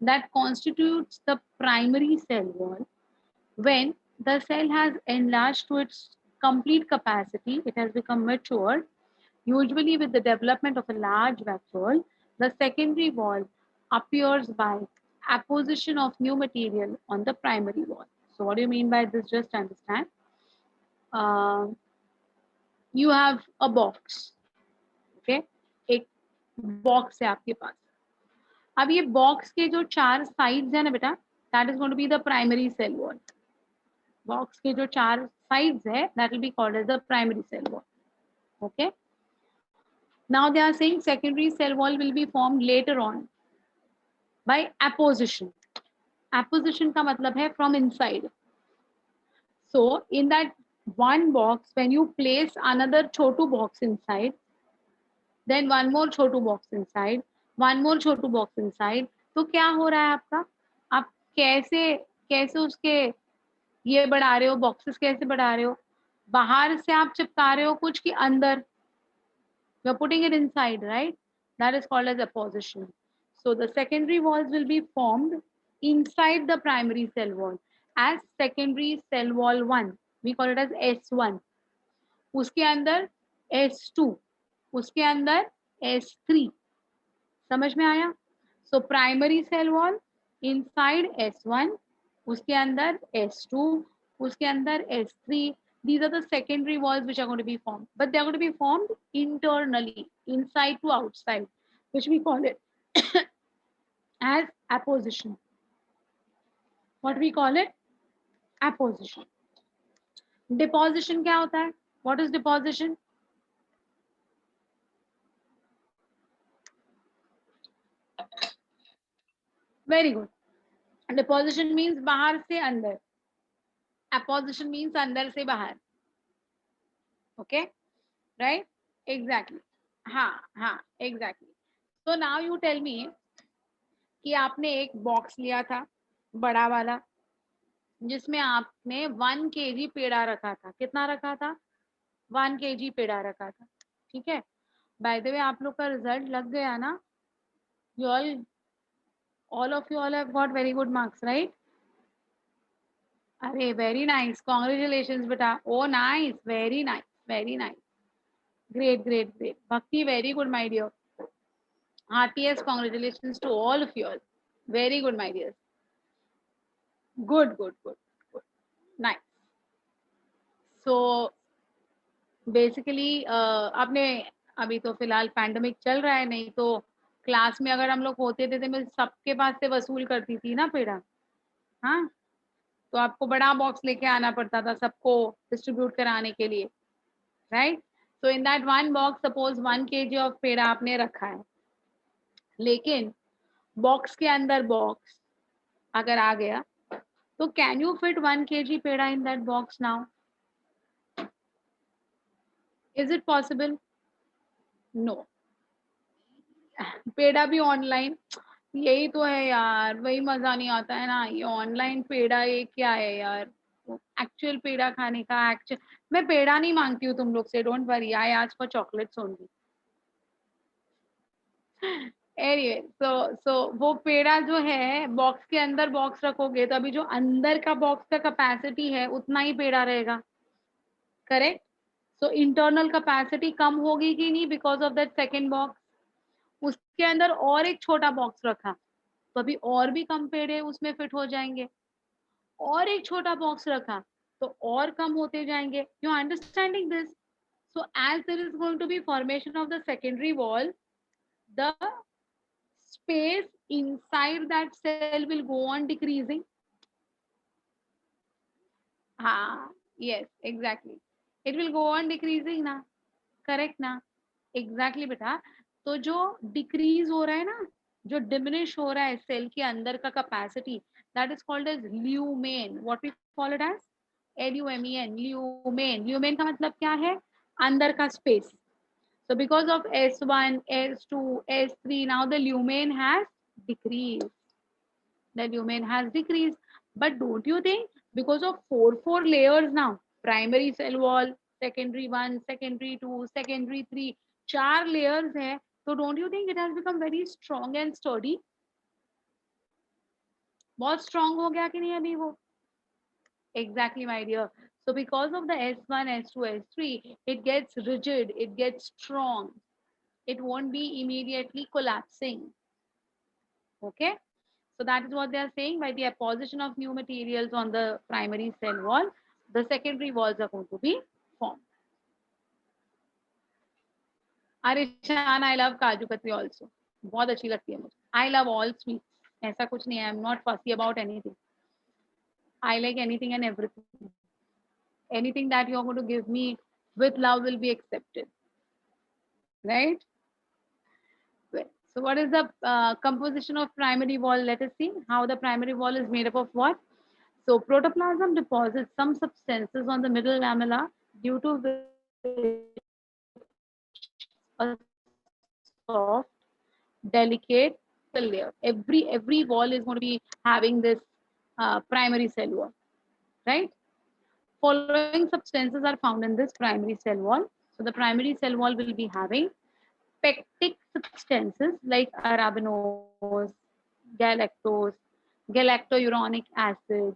that constitutes the primary cell wall. When the cell has enlarged to its complete capacity, it has become mature, usually with the development of a large vacuole, the secondary wall appears by apposition of new material on the primary wall. So what do you mean by this? Just understand. Uh, you have a box, okay? एक box है आपके पास. अब ये box के जो 4 sides है ना बेटा, that is going to be the primary cell wall. Box के जो 4 साइड्स है, that will be called as the primary cell wall. Okay. Now they are saying secondary cell wall will be formed later on by apposition. Apposition का मतलब है from inside. So in that one box, when you place another chotu box inside, then one more Chhotu box inside, one more Chhotu box inside, तो क्या हो रहा है आपका? आप कैसे कैसे उसके ये बढ़ा रहे हो, बॉक्सेस कैसे बढ़ा रहे हो? बाहर से आप चिपका रहे हो कुछ कि अंदर? You are putting it inside, right? That is called as apposition. So the secondary walls will be formed inside the primary cell wall as secondary cell wall 1. We call it as S1. उसके अंदर S2, उसके अंदर S3. समझ में आया? So primary cell wall inside S1, उसके अंदर S2, उसके अंदर S3. These are the secondary walls which are going to be formed, but they are going to be formed internally, inside to outside, which we call it as apposition. What we call it? Apposition. Deposition क्या होता है? What is deposition? Very good. Deposition means बाहर से अंदर. Apposition means अंदर से बाहर. Okay, right? Exactly. हाँ, exactly. So now you tell me कि आपने एक बॉक्स लिया था बड़ा वाला, जिसमें आपने 1 kg पेड़ा रखा था. कितना रखा था? 1 kg पेड़ा रखा था. ठीक है. बाय द वे आप लोग का रिजल्ट लग गया ना? You all of you all have got very good marks, right? अरे very nice, congratulations बेटा. Oh nice, very nice, very nice. Great. Bhakti, very good, my dear. RTS, congratulations to all of you all. Very good, my dears. Good. Nice. So basically आपने अभी तो फिलहाल pandemic चल रहा है, नहीं तो क्लास में अगर हम लोग होते थे तो मैं सबके पास से वसूल करती थी ना पेड़ा. हाँ, तो आपको बड़ा बॉक्स लेके आना पड़ता था सबको डिस्ट्रीब्यूट कराने के लिए, right? So in that 1 box suppose 1 kg of peda आपने रखा है, लेकिन बॉक्स के अंदर बॉक्स अगर आ गया तो can you fit 1 kg peda in that box now? Is it possible? No. Peda भी ऑनलाइन, यही तो है यार, वही मजा नहीं आता है ना. ये ऑनलाइन पेड़ा ये क्या है यार? एक्चुअल पेड़ा खाने का. एक्चुअल मैं पेड़ा नहीं मांगती हूँ तुम लोग से, don't worry, I ask for chocolates only. Anyway, so वो पेड़ा जो है बॉक्स के अंदर बॉक्स रखोगे तो अभी जो अंदर का बॉक्स का कैपेसिटी है उतना ही पेड़ा रहेगा, करेक्ट? सो इंटरनल कैपेसिटी कम होगी कि नहीं because of that second box. उसके अंदर और एक छोटा बॉक्स रखा तो अभी और भी कम पेड़े उसमें फिट हो जाएंगे. और एक छोटा बॉक्स रखा तो और कम होते जाएंगे. You understanding this? So as there is going to be formation of the secondary wall, the space inside that cell will go on decreasing. Yes, exactly. It will go on decreasing ना, correct ना? Exactly बेटा. तो जो decrease हो रहा है ना, जो diminish हो रहा है सेल के अंदर का capacity, that is called as lumen. What we call it as? LUMEN, lumen. Lumen का मतलब क्या है? अंदर का space. So because of S1, S2, S3, now the lumen has decreased. The lumen has decreased. But don't you think because of 4 layers now, primary cell wall, secondary 1, secondary 2, secondary 3, 4 layers है, तो don't you think it has become very strong and sturdy? बहुत strong हो गया कि नहीं अभी वो? Exactly, my dear. So because of the S1, S2, S3, it gets rigid, it gets strong. It won't be immediately collapsing. Okay? So that is what they are saying. By the apposition of new materials on the primary cell wall, the secondary walls are going to be formed. Arishan, I love Kaju Katri also. बहुत अच्छी लगती है मुझे. I love all sweets. ऐसा कुछ नहीं है. I'm not fussy about anything. I like anything and everything. Anything that you're going to give me with love will be accepted. Right? Well, so what is the composition of primary wall? Let us see how the primary wall is made up of what? So protoplasm deposits some substances on the middle lamella, due to which a soft, delicate cell layer. Every wall is going to be having this primary cell wall, right? Following substances are found in this primary cell wall. So the primary cell wall will be having pectic substances like arabinose, galactose, galactouronic acid.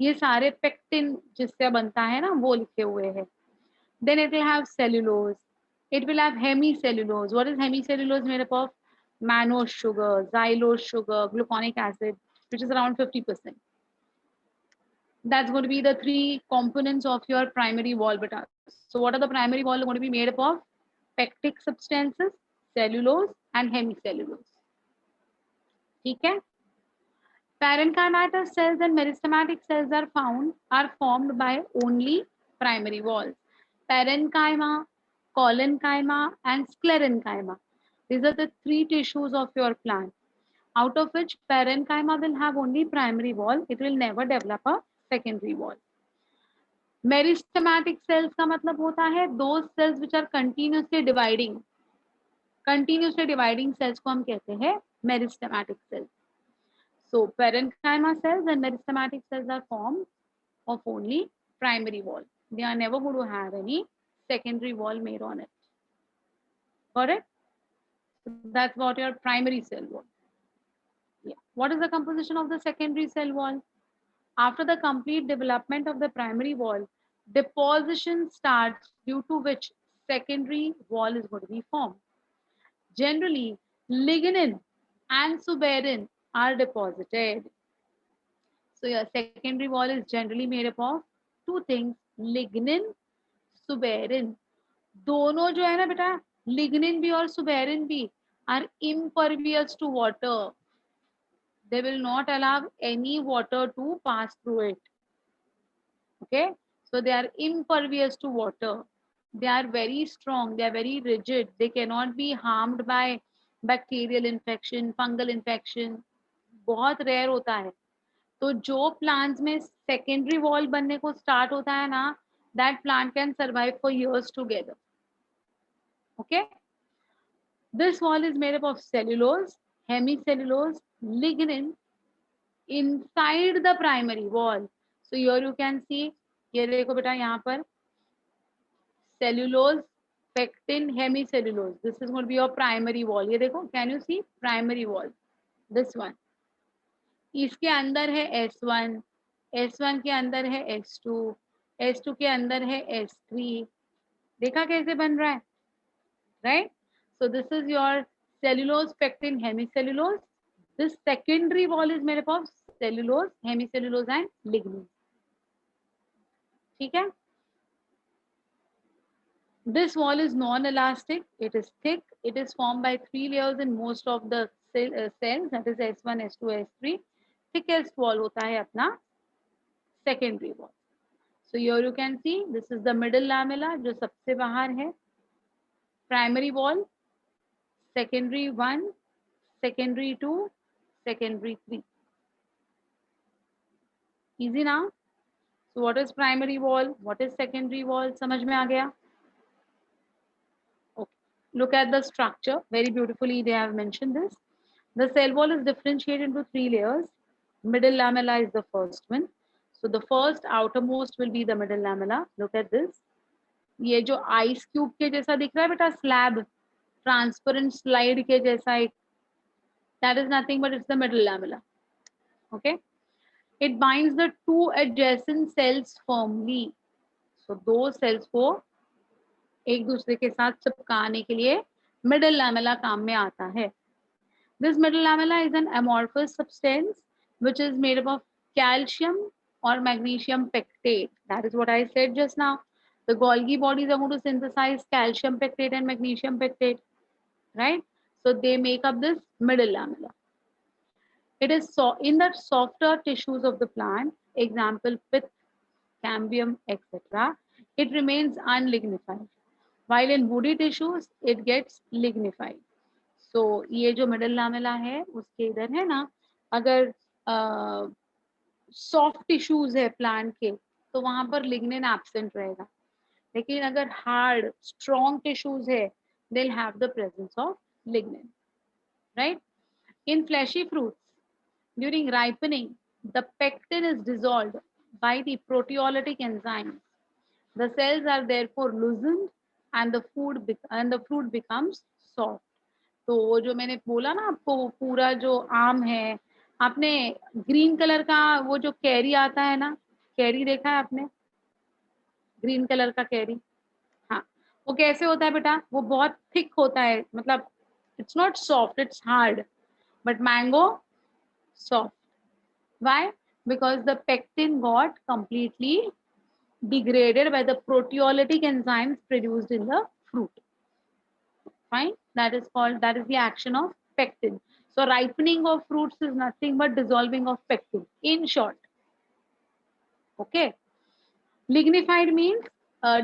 ये सारे pectin जिससे बनता है ना वो लिखे हुए हैं. Then it will have cellulose. It will have hemicellulose. What is hemicellulose made up of? Mannose sugar, xylose sugar, gluconic acid, which is around 50%. That's going to be the three components of your primary wall beta. So what are the primary wall going to be made up of? Pectic substances, cellulose and hemicellulose. ठीक है? Parenchymatous cells and meristematic cells are formed by only primary walls. Parenchyma, collenchyma, and sclerenchyma. These are the three tissues of your plant. Out of which parenchyma will have only primary wall. It will never develop a secondary wall. Meristematic cells का मतलब होता है those cells which are continuously dividing. Continuously dividing cells को हम कहते हैं meristematic cells. So parenchyma cells and meristematic cells are formed of only primary wall. They are never going to have any secondary wall made on it. Correct? So that's what your primary cell wall. Yeah. What is the composition of the secondary cell wall? After the complete development of the primary wall, deposition starts, due to which secondary wall is going to be formed. Generally, lignin and suberin are deposited. So your secondary wall is generally made up of two things, lignin, suberin. दोनों जो है ना बेटा, lignin भी और suberin भी are impervious to water. They will not allow any water to pass through it. Okay, so they are impervious to water. They are very strong, they are very rigid, they cannot be harmed by bacterial infection, fungal infection. बहुत rare होता है. तो जो plants में secondary wall बनने को start होता है ना, that plant can survive for years together. Okay, this wall is made up of cellulose, hemicellulose, lignin inside the primary wall. So here you can see, ये देखो बेटा यहाँ पर cellulose, pectin, hemicellulose. This is going to be your primary wall. ये देखो, can you see primary wall? This one. इसके अंदर है S1, S1 के अंदर है S2, S2 के अंदर है S3. देखा कैसे बन रहा है, right? So this is your cellulose, pectin, hemicellulose. This secondary wall is made up of cellulose, hemicellulose and lignin. ठीक है? This wall is non-elastic. It is thick. It is formed by three layers in most of the cells. That is S1, S2, S3. Thickest wall होता है अपना secondary wall. So here you can see this is the middle lamella जो सबसे बाहर है. Primary wall, secondary 1, secondary 2, secondary 3. Easy now. So what is primary wall? What is secondary wall? समझ में आ गया? Okay. Look at the structure. Very beautifully they have mentioned this. The cell wall is differentiated into three layers. Middle lamella is the first one. So the first outermost will be the middle lamella. Look at this. ये जो ice cube के जैसा दिख रहा है बेटा, slab transparent slide के जैसा एक, that is nothing but it's the middle lamella. Okay, it binds the two adjacent cells firmly. So दो cells को एक दूसरे के साथ चिपकाने के लिए मिडल लैमेला काम में आता है. This middle lamella is an amorphous substance which is made up of calcium or magnesium pectate. That is what I said just now. The Golgi bodies are going to synthesize calcium pectate and magnesium pectate, right? So they make up this middle lamella. It is so in the softer tissues of the plant, example pith, cambium, etc. It remains unlignified, while in woody tissues it gets lignified. So ये जो middle lamella है उसके इधर है ना, अगर soft tissues है plant के तो वहां पर लिग्निन एब्सेंट रहेगा, लेकिन अगर हार्ड स्ट्रॉन्ग टिश्यूज है they will have the presence of lignin, right. In fleshy fruits during ripening the pectin is dissolved by the proteolytic enzymes. The cells are therefore loosened and the fruit becomes soft. तो वो जो मैंने बोला ना आपको, वो पूरा जो आम है, आपने ग्रीन कलर का वो जो कैरी आता है ना, कैरी देखा है आपने, ग्रीन कलर का कैरी, हाँ, वो कैसे होता है बेटा, वो बहुत थिक होता है, मतलब it's not soft, it's hard, but mango soft. Why? Because the pectin got completely degraded by the proteolytic enzymes produced in the fruit. Fine, that is the action of pectin. So ripening of fruits is nothing but dissolving of pectin, in short. Okay, lignified means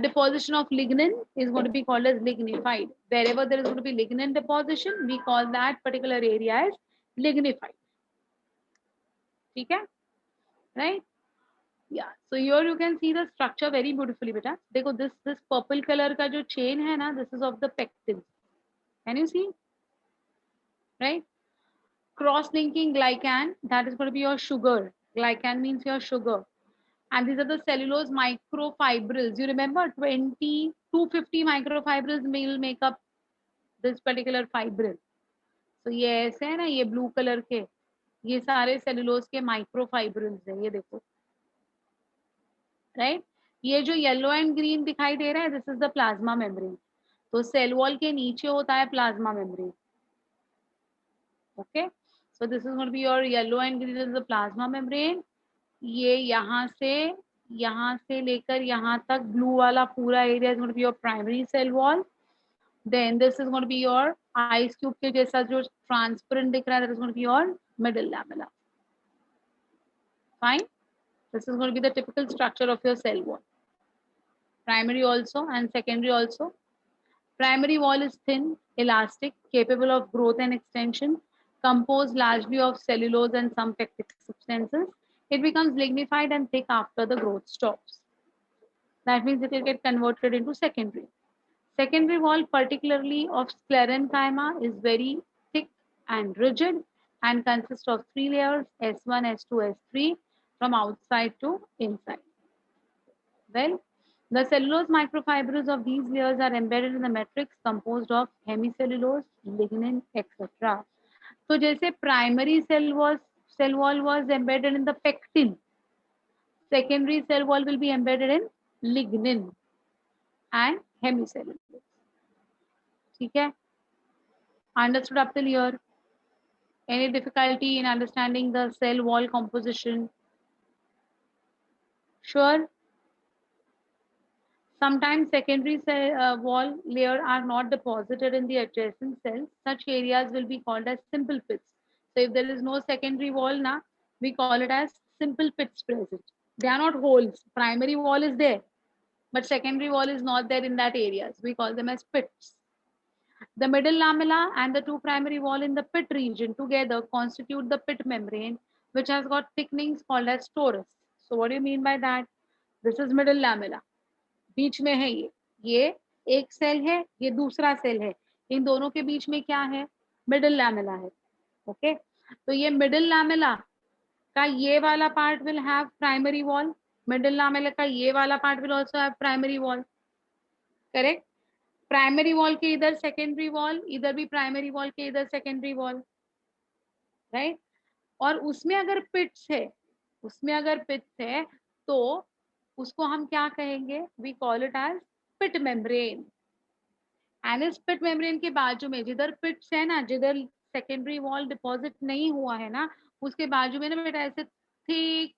deposition of lignin is going to be called as lignified. Wherever there is going to be lignin deposition, we call that particular area as lignified. Okay, right? Yeah, so here you can see the structure very beautifully, beta. देखो this purple color का जो chain है ना, this is of the pectin. Can you see? Right? Cross-linking glycan, that is going to be your sugar. Glycan means your sugar. And these are the cellulose microfibrils. You remember 250 microfibrils will make up this particular fibril. So ये ऐसे है ना, ये blue color के, ये सारे cellulose के microfibrils है, ये देखो. Right? ये जो येलो एंड ग्रीन दिखाई दे रहा है, this is the plasma membrane. तो सेल वॉल के नीचे होता है plasma membrane. Okay, so this is going to be your yellow and green is the plasma membrane. ये यहाँ से लेकर यहाँ तक ब्लू वाला पूरा area is going to be your primary cell wall. Then this is going to be your ice cube के जैसा जो ट्रांसपेरेंट दिख रहा है, that is going to be your middle lamella. Fine, this is going to be the typical structure of your cell wall. Primary also and secondary also. Primary wall is thin, elastic, capable of growth and extension, composed largely of cellulose and some pectic substances. It becomes lignified and thick after the growth stops. That means it will get converted into secondary. Secondary wall, particularly of sclerenchyma, is very thick and rigid and consists of 3 layers, S1, S2, S3, from outside to inside. Well, the cellulose microfibrils of these layers are embedded in the matrix composed of hemicellulose, lignin, etc. So जैसे primary cell wall was embedded in the pectin, secondary cell wall will be embedded in lignin and hemicellulose. ठीक है? Understood up till here? Any difficulty in understanding the cell wall composition? Sure. Sometimes secondary cell wall layer are not deposited in the adjacent cells. Such areas will be called as simple pits. So if there is no secondary wall now, we call it as simple pits present. They are not holes. Primary wall is there, but secondary wall is not there in that areas. We call them as pits. The middle lamella and the two primary wall in the pit region together constitute the pit membrane, which has got thickenings called as torus. So what do you mean by that? This is middle lamella. बीच में है ये एक cell है, ये दूसरा cell है, इन दोनों के बीच में क्या है? मिडिल लैमेला है. ओके, तो ये मिडिल लैमेला का ये वाला part will have primary wall, middle lamella का ये वाला part will also have primary wall, correct? Primary wall के इधर सेकेंडरी वॉल, इधर भी प्राइमरी वॉल के इधर सेकेंडरी वॉल, राइट? और उसमें अगर पिट्स है, उसमें अगर पिट्स है तो उसको हम क्या कहेंगे? We call it as pit membrane. And इस पिट मेम्ब्रेन के बाजू में जिधर पिट्स है ना, जिधर सेकेंडरी वॉल डिपॉजिट नहीं हुआ है ना, उसके बाजू में ना बेटा ऐसे थिक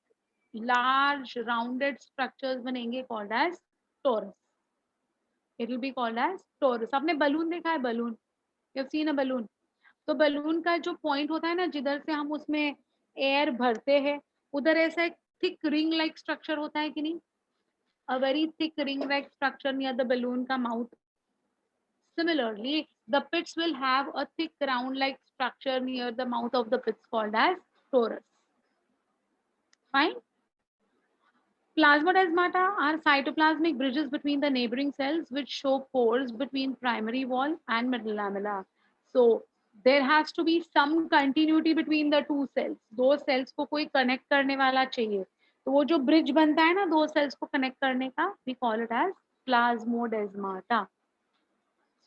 लार्ज राउंडेड स्ट्रक्चर्स बनेंगे called as torus. It will be called as torus. आपने बलून देखा है? Balloon, you have seen a balloon? तो बलून का जो पॉइंट होता है ना, जिधर से हम उसमें एयर भरते हैं, उधर ऐसा एक थिक रिंग लाइक स्ट्रक्चर होता है कि नहीं? A very thick ring like structure near the balloon का mouth. Similarly, the pits will have a thick round-like structure near the mouth of the pits called as torus. Fine. Plasmodesmata are cytoplasmic bridges between the neighboring cells which show pores between primary wall and middle lamella. So there has to be some continuity between the two cells. दो cells को कोई connect करने वाला चाहिए. तो वो जो bridge बनता है ना दो cells को connect करने का, we call it as plasmodesmata.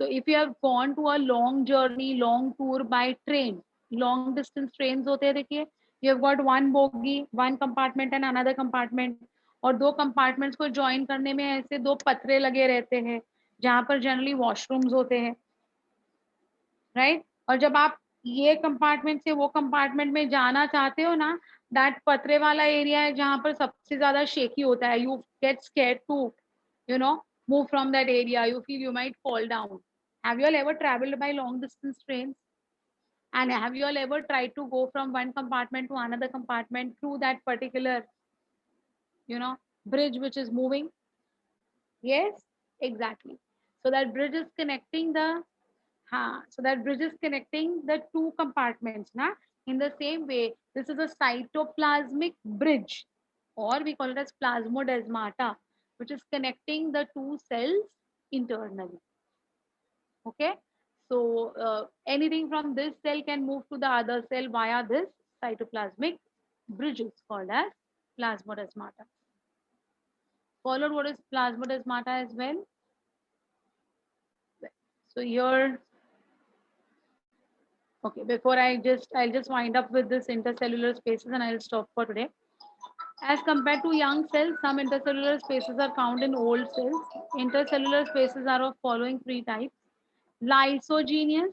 So if you have gone to a long journey, long tour by train, long distance trains होते हैं देखिए, you have got one bogie, one compartment and another compartment, और दो compartments को join करने में ऐसे दो पतरे लगे रहते हैं, जहाँ पर generally washrooms होते हैं, right? और जब आप ये compartment से वो compartment में जाना चाहते हो ना, that पतरे वाला area है जहाँ पर सबसे ज़्यादा shaky होता है, you get scared to, you know, move from that area, you feel you might fall down. Have you all ever traveled by long distance trains? And have you all ever tried to go from one compartment to another compartment through that particular, bridge which is moving? Yes, exactly. So that bridge is connecting the two compartments. Na? In the same way, this is a cytoplasmic bridge, or we call it as plasmodesmata, which is connecting the two cells internally. Okay, so anything from this cell can move to the other cell via this cytoplasmic bridges called as plasmodesmata. Followed what is plasmodesmata as well? So here, okay, before I'll just wind up with this intercellular spaces and I'll stop for today. As compared to young cells, some intercellular spaces are found in old cells. Intercellular spaces are of following three types: lysogenous,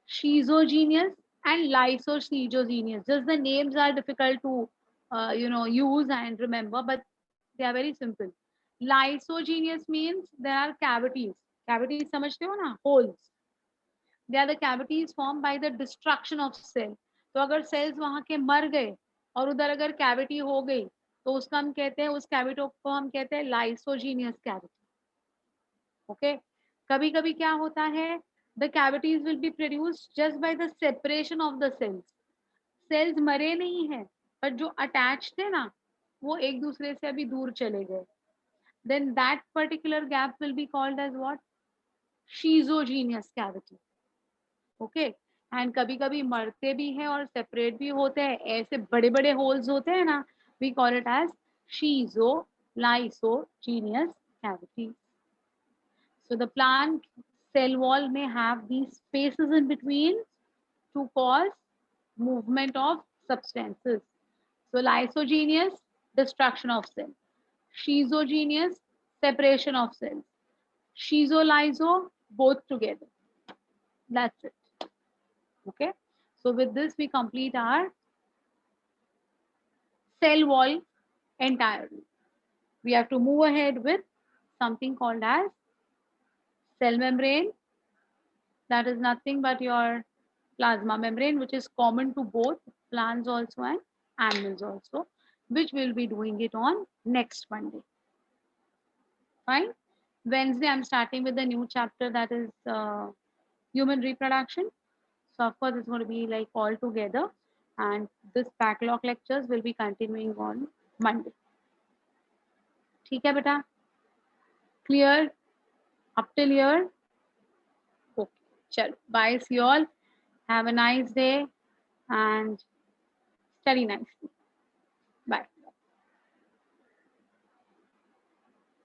schizogenous and lysoschizogenous. Just the names are difficult to use and remember, but they are very simple. Lysogenous means there are cavities. Cavities समझते हो ना? Holes. They are the cavities formed by the destruction of cell. तो अगर cells वहाँ के मर गए और उधर अगर cavity हो गई तो उसका हम कहते हैं, उस cavity को हम कहते हैं lysogenous cavity. Okay. कभी कभी क्या होता है, the cavities will be produced just by the separation of the cells. Cells मरे नहीं है, but जो attached थे ना, वो एक दूसरे से अभी दूर चले गए. Then that particular gap will be called as what? Schizogenous cavity. Okay. And कभी कभी मरते भी हैं और separate भी होते हैं, ऐसे बड़े बड़े holes होते हैं ना, we call it as schizo-lysogenous cavity. So the plant cell wall may have these spaces in between to cause movement of substances. So lysogenous, destruction of cell. Schizogenous, separation of cells. Schizo-lyso, both together. That's it. Okay. So with this, we complete our cell wall entirely. We have to move ahead with something called as cell membrane. That is nothing but your plasma membrane, which is common to both plants also and animals also, which we'll be doing it on next Monday. Fine. Wednesday, I'm starting with the new chapter, that is human reproduction. So of course, it's going to be like all together, and this backlog lectures will be continuing on Monday. ठीक है बेटा? Clear up till here? Okay. Chalo. Bye. See you all. Have a nice day and study nicely.